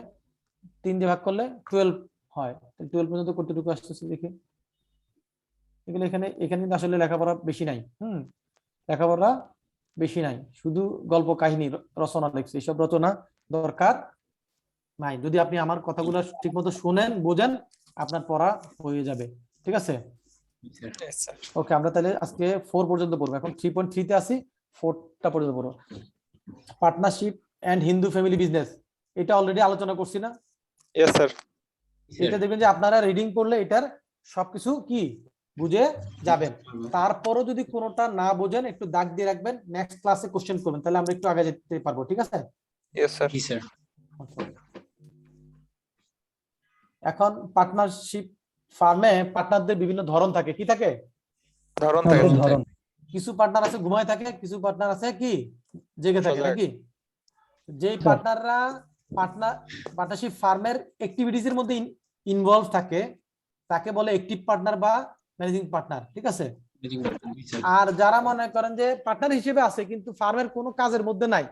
3 দিয়ে ভাগ করলে 12 হয়। 12 পর্যন্ত কতটুকু আসতেছে দেখি। এগুলো এখানে কিন্তু আসলে লেখাপড়া বেশি নাই। লেখাপড়া বেশি নাই, শুধু গল্প কাহিনী রচনা লিখছে, এইসব রচনা দরকার নাই। যদি আপনি আমার কথাগুলো ঠিকমতো শুনেন, বোঝেন, আপনার পড়া হয়ে যাবে। ঠিক আছে? Yes, sir. ওকে, আমরা তাহলে আজকে 4 পর্যন্ত পড়বো। এখন 3.3 তে আসি, 4টা পর্যন্ত পড়বো। Partnership and Hindu family business, এটা অলরেডি আলোচনা করছি না? Yes, sir. এটা দেখবেন যে আপনারা রিডিং পড়লে এটার সবকিছু কি বুঝে যাবেন। তারপরও যদি কোনোটা না বোঝেন একটু দাগ দিয়ে রাখবেন, নেক্সট ক্লাসে কোশ্চেন করবেন, তাহলে আমরা একটু আগে যেতে পারবো। ঠিক আছে? Yes, sir. জি স্যার। এখন পার্টনারশিপ ফার্মে পার্টনারদের বিভিন্ন ধরন থাকে। কি থাকে? ধরন থাকে। ধরন। কিছু পার্টনার আছে ঘুমায় থাকে, কিছু পার্টনার আছে কি জেগে থাকে, সজাগ। নাকি? যে পার্টনাররা পার্টনারশিপ ফার্মের অ্যাক্টিভিটিজ এর মধ্যে ইনভলভ থাকে তাকে বলে অ্যাক্টিভ পার্টনার বা ম্যানেজিং পার্টনার। ঠিক আছে? জি স্যার। আর যারা মনে করেন যে পার্টনার হিসেবে আছে কিন্তু ফার্মের কোনো কাজের মধ্যে নাই,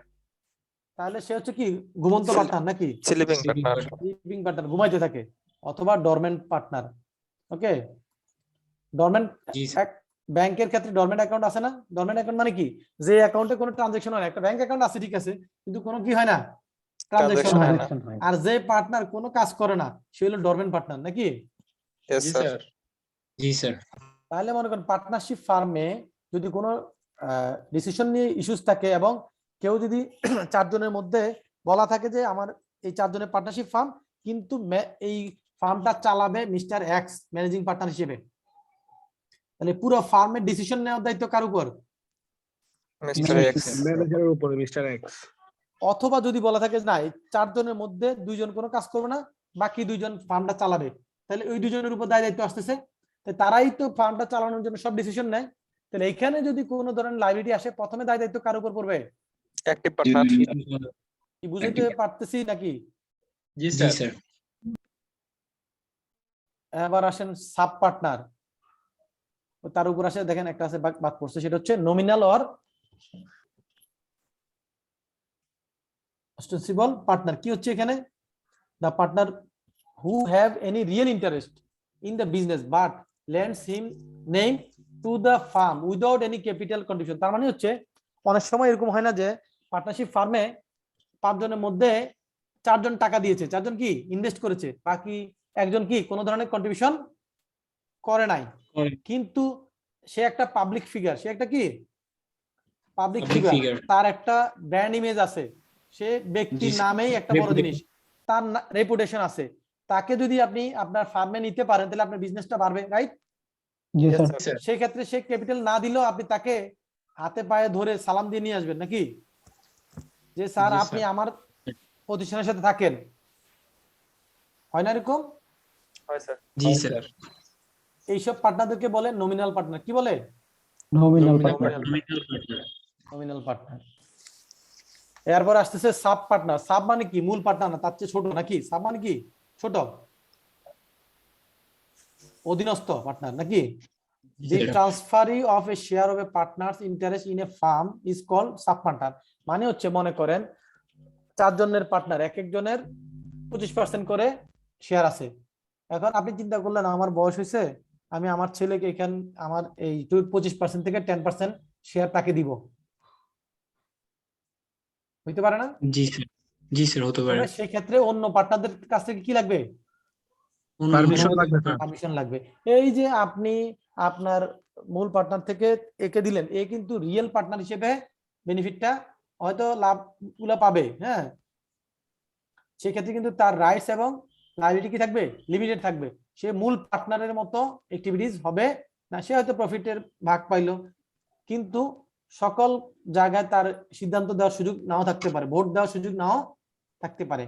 তাহলে সে হচ্ছে কি ঘুমন্ত পার্টনার, নাকি স্লিপিং পার্টনার। স্লিপিং পার্টনার, ঘুমাইতে থাকে, অথবা ডরমেন্ট পার্টনার। ওকে, ডরমেন্ট জি স্যার। ব্যাংকের ক্ষেত্রে ডরমেন্ট অ্যাকাউন্ট আছে না? ডরমেন্ট অ্যাকাউন্ট মানে কি, যে অ্যাকাউন্টে কোনো ট্রানজাকশন হয় না। একটা ব্যাংক অ্যাকাউন্ট আছে ঠিক আছে, কিন্তু কোনো কি হয় না, ট্রানজাকশন হয় না। Transaction হয় না। আর যে পার্টনার কোনো কাজ করে না সে হলো ডরমেন্ট পার্টনার, নাকি? Yes, জি স্যার। স্যার। জি স্যার। তাহলে মনে করেন পার্টনারশিপ ফার্মে যদি কোনো ডিসিশন নিয়ে ইস্যুস থাকে এবং কেউ যদি 4 জনের মধ্যে বলা থাকে যে আমার এই 4 জনের পার্টনারশিপ ফার্ম, কিন্তু এই ফার্মটা চালাবে মিস্টার এক্স ম্যানেজিং পার্টনার হিসেবে, তাহলে পুরো ফার্মের ডিসিশন নেওয়ার দায়িত্ব কার উপর? Mister x. ম্যানেজারের উপরে মিস্টার এক্স। অথবা যদি বলা থাকে না এই 4 জনের মধ্যে 2 জন কোনো কাজ করবে না, বাকি 2 জন ফার্মটা চালাবে, তাহলে ওই 2 জনের উপর দায়িত্ব আসতেছে, তারাই তো ফার্মটা চালানোর জন্য সব ডিসিশন নেয়। তাহলে এখানে যদি কোনো ধরনের লাইবিলিটি আসে, প্রথমে দায়িত্ব কার উপর পড়বে? Active partner. কি বুঝতে পারতেছি নাকি? জি জি স্যার। স্যার। এবার আসেন সাব পার্টনার, তার উপর আসে দেখেন একটা আছে বাদ পড়ছে, সেটা হচ্ছে নমিনাল অর অস্টেন্সিবল পার্টনার। কি হচ্ছে এখানে? The partner who have any real interest in the business but lands him name to the farm without any capital contribution. তার মানে হচ্ছে অনেক সময় এরকম হয় না যে পার্টনারশিপ ফার্মে 5 জনের মধ্যে 4 জন টাকা দিয়েছে, 4 জন কি ইনভেস্ট করেছে, বাকি একজন কি কোনো ধরনের কন্ট্রিবিউশন করে নাই, কিন্তু সে একটা পাবলিক ফিগার, সে একটা কি পাবলিক ফিগার, তার একটা ব্র্যান্ড ইমেজ আছে, সে ব্যক্তির নামেই একটা বড় জিনিস, তার রেপুটেশন আছে। তাকে যদি আপনি আপনার ফার্মে নিতে পারেন তাহলে আপনার বিজনেসটা বাড়বে, রাইট? জি স্যার। সেই ক্ষেত্রে সে ক্যাপিটাল না দিলেও আপনি তাকে হাতে পায়ে ধরে সালাম দিয়ে নিয়ে আসবেন নাকি, যে স্যার আপনি আমার প্রতিষ্ঠানের সাথে থাকেন, হয় না এরকম? হয় স্যার। জি স্যার। এইসব পার্টনারদেরকে বলে নমিনাল পার্টনার। কি বলে? Nominal partner. Nominal partner. এরপর আসতেছে সাব পার্টনার। সাব মানে কি? মূল পার্টনার না, তার চেয়ে ছোট নাকি? সাব মানে কি? ছোট, অধীনস্থ পার্টনার নাকি? The transferee of a share of a partner's interest in a firm is called sub partner. মানে হচ্ছে মনে করেন 4 জনের পার্টনার, এক একজনের 25% করে শেয়ার আছে। এখন আপনি চিন্তা করলেন আমার বয়স হয়েছে, আমি আমার ছেলেকে এখান আমার এই 25% থেকে 10% শেয়ার তাকে দিব, হইতে পারে না? জি স্যার। জি স্যার, হতে পারে। সেই ক্ষেত্রে অন্য পার্টনারদের কাছ থেকে কি লাগবে? পারমিশন লাগবে স্যার। পারমিশন লাগবে। এই যে আপনি আপনার মূল পার্টনার থেকে একে দিলেন, এ কিন্তু রিয়েল পার্টনার হিসেবে বেনিফিটটা হয়তো লাভগুলো পাবে, হ্যাঁ, সেক্ষেত্রে কিন্তু তার রাইটস এবং লায়াবিলিটি কি থাকবে? লিমিটেড থাকবে। সে মূল পার্টনারের মতো অ্যাক্টিভিটিস হবে না। সে হয়তো প্রফিটের ভাগ পাইলো, কিন্তু সকল জায়গায় তার সিদ্ধান্ত দেওয়ার সুযোগ নাও থাকতে পারে, ভোট দেওয়ার সুযোগ নাও থাকতে পারে।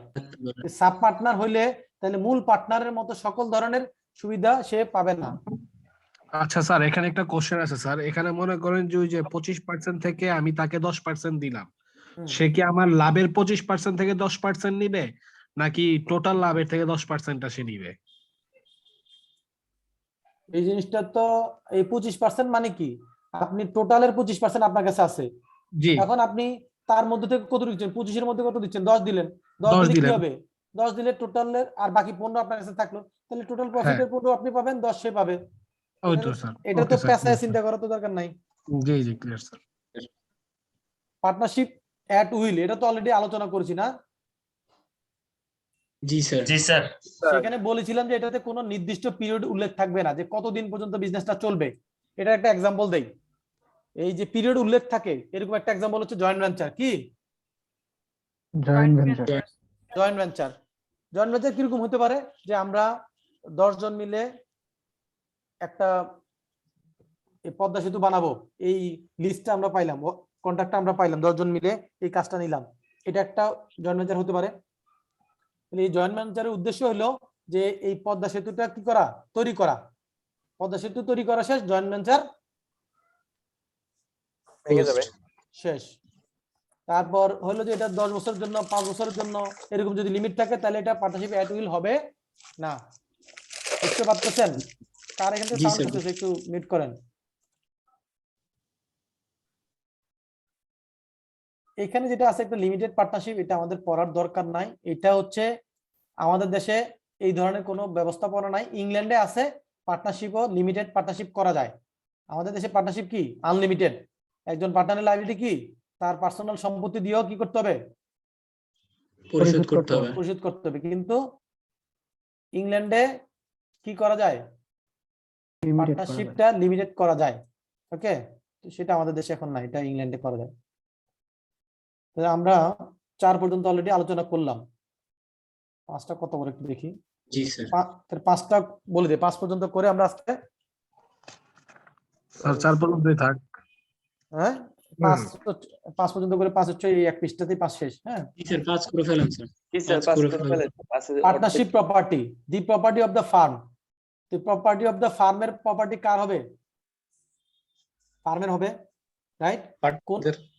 সাব পার্টনার হইলে তাহলে মূল পার্টনারের মতো সকল ধরনের সুবিধা সে পাবে না। আচ্ছা স্যার, এখানে একটা কোশ্চেন আছে স্যার। এখানে মনে করেন যে ওই যে 25% থেকে আমি তাকে 10% দিলাম, সে কি আমার লাভের 25% থেকে 10% নিবে, নাকি টোটাল লাভের থেকে 10%টা সে নিবে? এই জিনিসটা তো এই 25% মানে কি, আপনি টোটালের 25% আপনার কাছে আছে, জি। এখন আপনি তার মধ্যে থেকে কত দিচ্ছেন? 25-এর মধ্যে কত দিচ্ছেন? 10 দিলেন। 10 দিলে কি হবে? 10 দিলে টোটালের আর বাকি 15 আপনার কাছে থাকলো, তাহলে টোটাল প্রফিটের 15 আপনি পাবেন, 10 সে পাবে। ওই তো স্যার। এটা তো পেশায় চিন্তা করার তো দরকার নাই। জি জি, clear sir. Partnership at will, এটা তো অলরেডি আলোচনা করেছি না? জি স্যার। জি স্যার। সেখানে বলেছিলাম যে এটাতে কোনো নির্দিষ্ট পিরিয়ড উল্লেখ থাকবে না, যে কতদিন পর্যন্ত বিজনেসটা চলবে। এটা একটা এক্সাম্পল দেই, এই যে পিরিয়ড উল্লেখ থাকে এরকম একটা এক্সাম্পল হচ্ছে জয়েন্ট ভেঞ্চার। কি joint venture? Joint venture. Joint venture কিরকম হতে পারে? যে আমরা 10 জন মিলে একটা পদ্মা সেতু বানাবো, এই লিস্টটা আমরা পাইলাম, কন্ট্রাক্টটা আমরা পাইলাম, 10 জন মিলে এই কাজটা নিলাম, এটা একটা জয়েন্ট ভেঞ্চার হতে পারে। এই জয়েন্ট ভেঞ্চারের উদ্দেশ্য হলো যে এই পদ্মা সেতুটা কি করা, তৈরি করা। পদ্মা সেতু তৈরি করা শেষ, জয়েন্ট ভেঞ্চার শেষ। তারপর হলো যে এটা 10 বছরের জন্য, 5 বছরের জন্য এরকম যদি লিমিট থাকে তাহলে এটা পার্টনারশিপ এট উইল হবে না। বুঝতে পারতেছেন? কার এখান থেকে সাউন্ড হচ্ছে একটু মিউট করেন। এখানে যেটা আছে একটা লিমিটেড পার্টনারশিপ, এটা আমাদের পড়ার দরকার নাই। এটা হচ্ছে আমাদের দেশে এই ধরনের কোনো ব্যবস্থাপনা নাই। ইংল্যান্ডে আছে পার্টনারশিপ ও লিমিটেড পার্টনারশিপ করা যায়। আমাদের দেশে পার্টনারশিপ কি আনলিমিটেড। একজন পার্টনারের লায়াবিলিটি কি, তার পার্সোনাল সম্পত্তি দিয়েও কি করতে হবে? পরিশোধ করতে হবে। পরিশোধ করতে হবে। কিন্তু ইংল্যান্ডে কি করা যায়? পার্টনারশিপটা লিমিটেড করা যায়। ওকে, সেটা আমাদের দেশে এখন নাই, এটা ইংল্যান্ডে করা যায়। তাহলে আমরা 4 পর্যন্ত অলরেডি আলোচনা করলাম। 5টা কত করে একটু দেখি। জি স্যার। 5টা বলে দে, 5 পর্যন্ত করে আমরা আজকে স্যার 4 পর্যন্তই থাক। হ্যাঁ 5 পর্যন্ত করে, 5 হচ্ছে এই এক পৃষ্ঠাতেই 5 শেষ। হ্যাঁ জি স্যার, 5 করে ফেলেন স্যার। জি স্যার, 5 করে ফেলেন। Partnership property, the property of the farm. The property of the ফার্মের প্রপার্টি কার হবে? ফার্মের হবে। রাইট?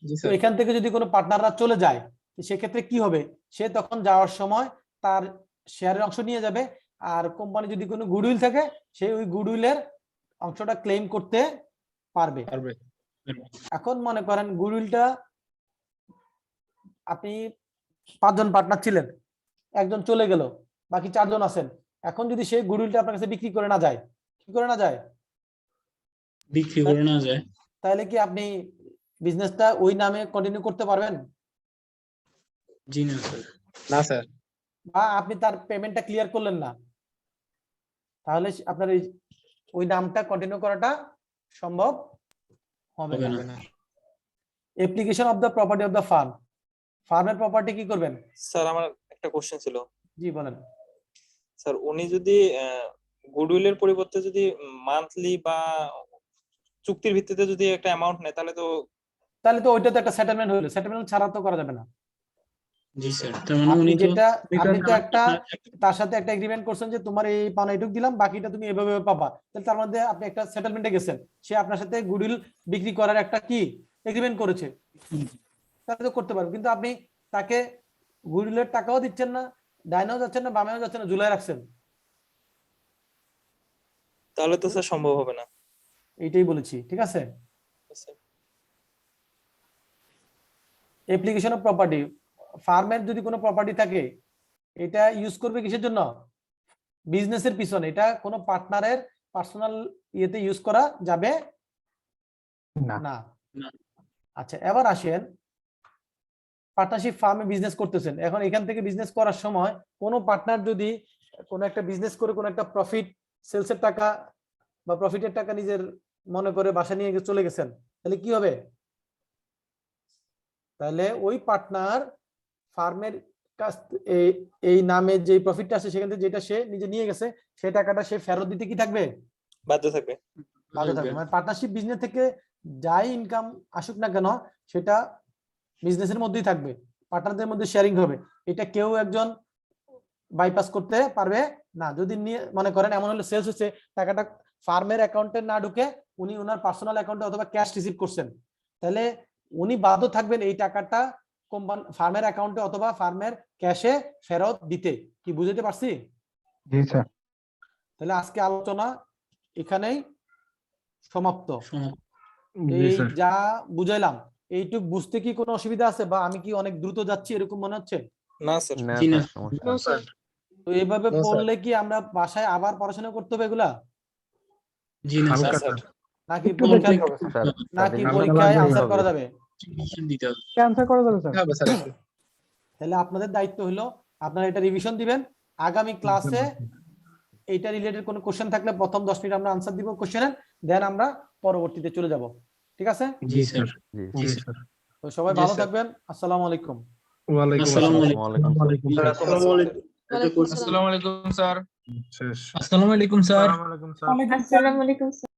জি তো স্যার এখান থেকে যদি কোনো পার্টনাররা চলে যায় তো সেক্ষেত্রে কি হবে? সে তখন যাওয়ার সময় তার শেয়ারের অংশ নিয়ে যাবে, আর কোম্পানি যদি কোনো গুডউইল থাকে সে ওই গুডউইলের অংশটা ক্লেম করতে পারবে। এখন মনে করেন গুডউইলটা আপনি 5 জন পার্টনার ছিলেন, একজন চলে গেল, বাকি 4 জন আছেন। এখন যদি সেই গুডউইলটা আপনার কাছে বিক্রি করে না যায়, কি করে না যায়, বিক্রি করে না যায়, তাহলে কি আপনি বিজনেসটা ওই নামে কন্টিনিউ করতে পারবেন? জি না স্যার। না স্যার বা আপনি তার পেমেন্টটা ক্লিয়ার করলেন না, তাহলে আপনার ওই নামটা কন্টিনিউ করাটা সম্ভব হবে না। Application of the property of the farm, ফার্মের প্রপার্টি কি করবেন? স্যার আমার একটা কোশ্চেন ছিল জি বলেন। স্যার, উনি যদি গুডউইলের পরিবর্তে যদি মান্থলি বা চুক্তির ভিত্তিতে যদি একটা অ্যামাউন্ট নেয় তাহলে তো ওইটা তো একটা সেটেলমেন্ট হলো, সেটেলমেন্ট ছাড়া তো করা যাবে না। জি স্যার, তার মানে আপনি উনি তো যেটা আপনি তো একটা তার সাথে একটা এগ্রিমেন্ট করছেন যে তোমার এই পাওনা এইটুক দিলাম, বাকিটা তুমি এভাবে পাবা, তাহলে তার মধ্যে আপনি একটা সেটেলমেন্টে গেছেন, সে আপনার সাথে গুডউইল বিক্রি করার একটা কি এগ্রিমেন্ট করেছে, তাহলে তো করতে পারবেন। কিন্তু আপনি তাকে গুডউইলের টাকাও দিচ্ছেন না, ডাইনেও যাচ্ছেন না, বামেও যাচ্ছেন না, ঝুলাই রাখছেন, তাহলে তো স্যার সম্ভব হবে না। এইটাই বলেছি, ঠিক আছে? অ্যাপ্লিকেশন অফ প্রপার্টি, ফার্মের যদি কোনো প্রপার্টি থাকে এটা ইউজ করবে কিসের জন্য? বিজনেসের পিছনে। এটা কোনো পার্টনারের পার্সোনাল ইয়েতে ইউজ করা যাবে না। আচ্ছা, এবার আসেন পার্টনারশিপ ফার্মে বিজনেস করতেছেন। এখন এখান থেকে বিজনেস করার সময় কোনো পার্টনার যদি কোনো একটা বিজনেস করে কোনো একটা প্রফিট, সেলসের টাকা বা প্রফিটের টাকা নিজের মনে করে বাসা নিয়ে চলে গেছেন, তাহলে কি হবে? তাহলে ওই পার্টনার ফার্মের কাছ এই নামে যে প্রফিটটা আছে সেখান থেকে যেটা সে নিজে নিয়ে গেছে সেই টাকাটা সে ফেরত দিতে কি থাকবে? বাধ্য থাকবে। মানে পার্টনারশিপ বিজনেস থেকে যাই ইনকাম আসুক না কেন সেটা বিজনেসের মধ্যেই থাকবে, পার্টনারদের মধ্যে শেয়ারিং হবে। এটা কেউ একজন বাইপাস করতে পারবে না। যদি মনে করেন এমন হলে সেলস হচ্ছে, টাকাটা ফার্মের অ্যাকাউন্টে না ঢুকে উনি ওনার পার্সোনাল অ্যাকাউন্টে অথবা ক্যাশ রিসিভ করছেন, তাহলে উনি বাধ্য থাকবেন এই টাকাটা কোম্পানি ফার্মের অ্যাকাউন্টে অথবা ফার্মের ক্যাশে ফেরত দিতে। কি বুঝতে পারছি? জি স্যার। তাহলে আজকে আলোচনা এখানেই সমাপ্ত। জি এই স্যার। যা বুঝাইলাম এইটুক বুঝতে কি কোনো অসুবিধা আছে, বা আমি কি অনেক দ্রুত যাচ্ছি এরকম মনে হচ্ছে? না স্যার। জি না তো এইভাবে No, sir. পড়লে কি আমরা বাসায় আবার পড়াশোনা করতে হবে এগুলা, জি না হালকা স্যার, স্যার। নাকি একটু পরীক্ষায় দেখতে হবে স্যার। নাকি হালকা পরীক্ষায় লাগলেই আনসার হবে। করা যাবে? রিভিশন দিতে হবে। ক্যান্সেল করা যাবে স্যার। হবে স্যার একটু। তাহলে আপনাদের দায়িত্ব হলো আপনারা এটা রিভিশন দিবেন। আগামী ক্লাসে এইটা রিলেটেড কোনো কোশ্চেন থাকলে প্রথম 10 মিনিট আমরা আনসার দিব কোশ্চেনের, দেন আমরা পরবর্তীতে চলে যাব। ঠিক আছে? জি স্যার। জি স্যার। তো সবাই জি, ভালো স্যার। থাকবেন। আসসালামু আলাইকুম। ওয়ালাইকুম আসসালামু আসসালাম। আলাইকুম। ওয়ালাইকুম আসসালাম। আসসালামু আলাইকুম স্যার। শেষ। আসসালামু আলাইকুম স্যার। ওয়ালাইকুম আসসালাম।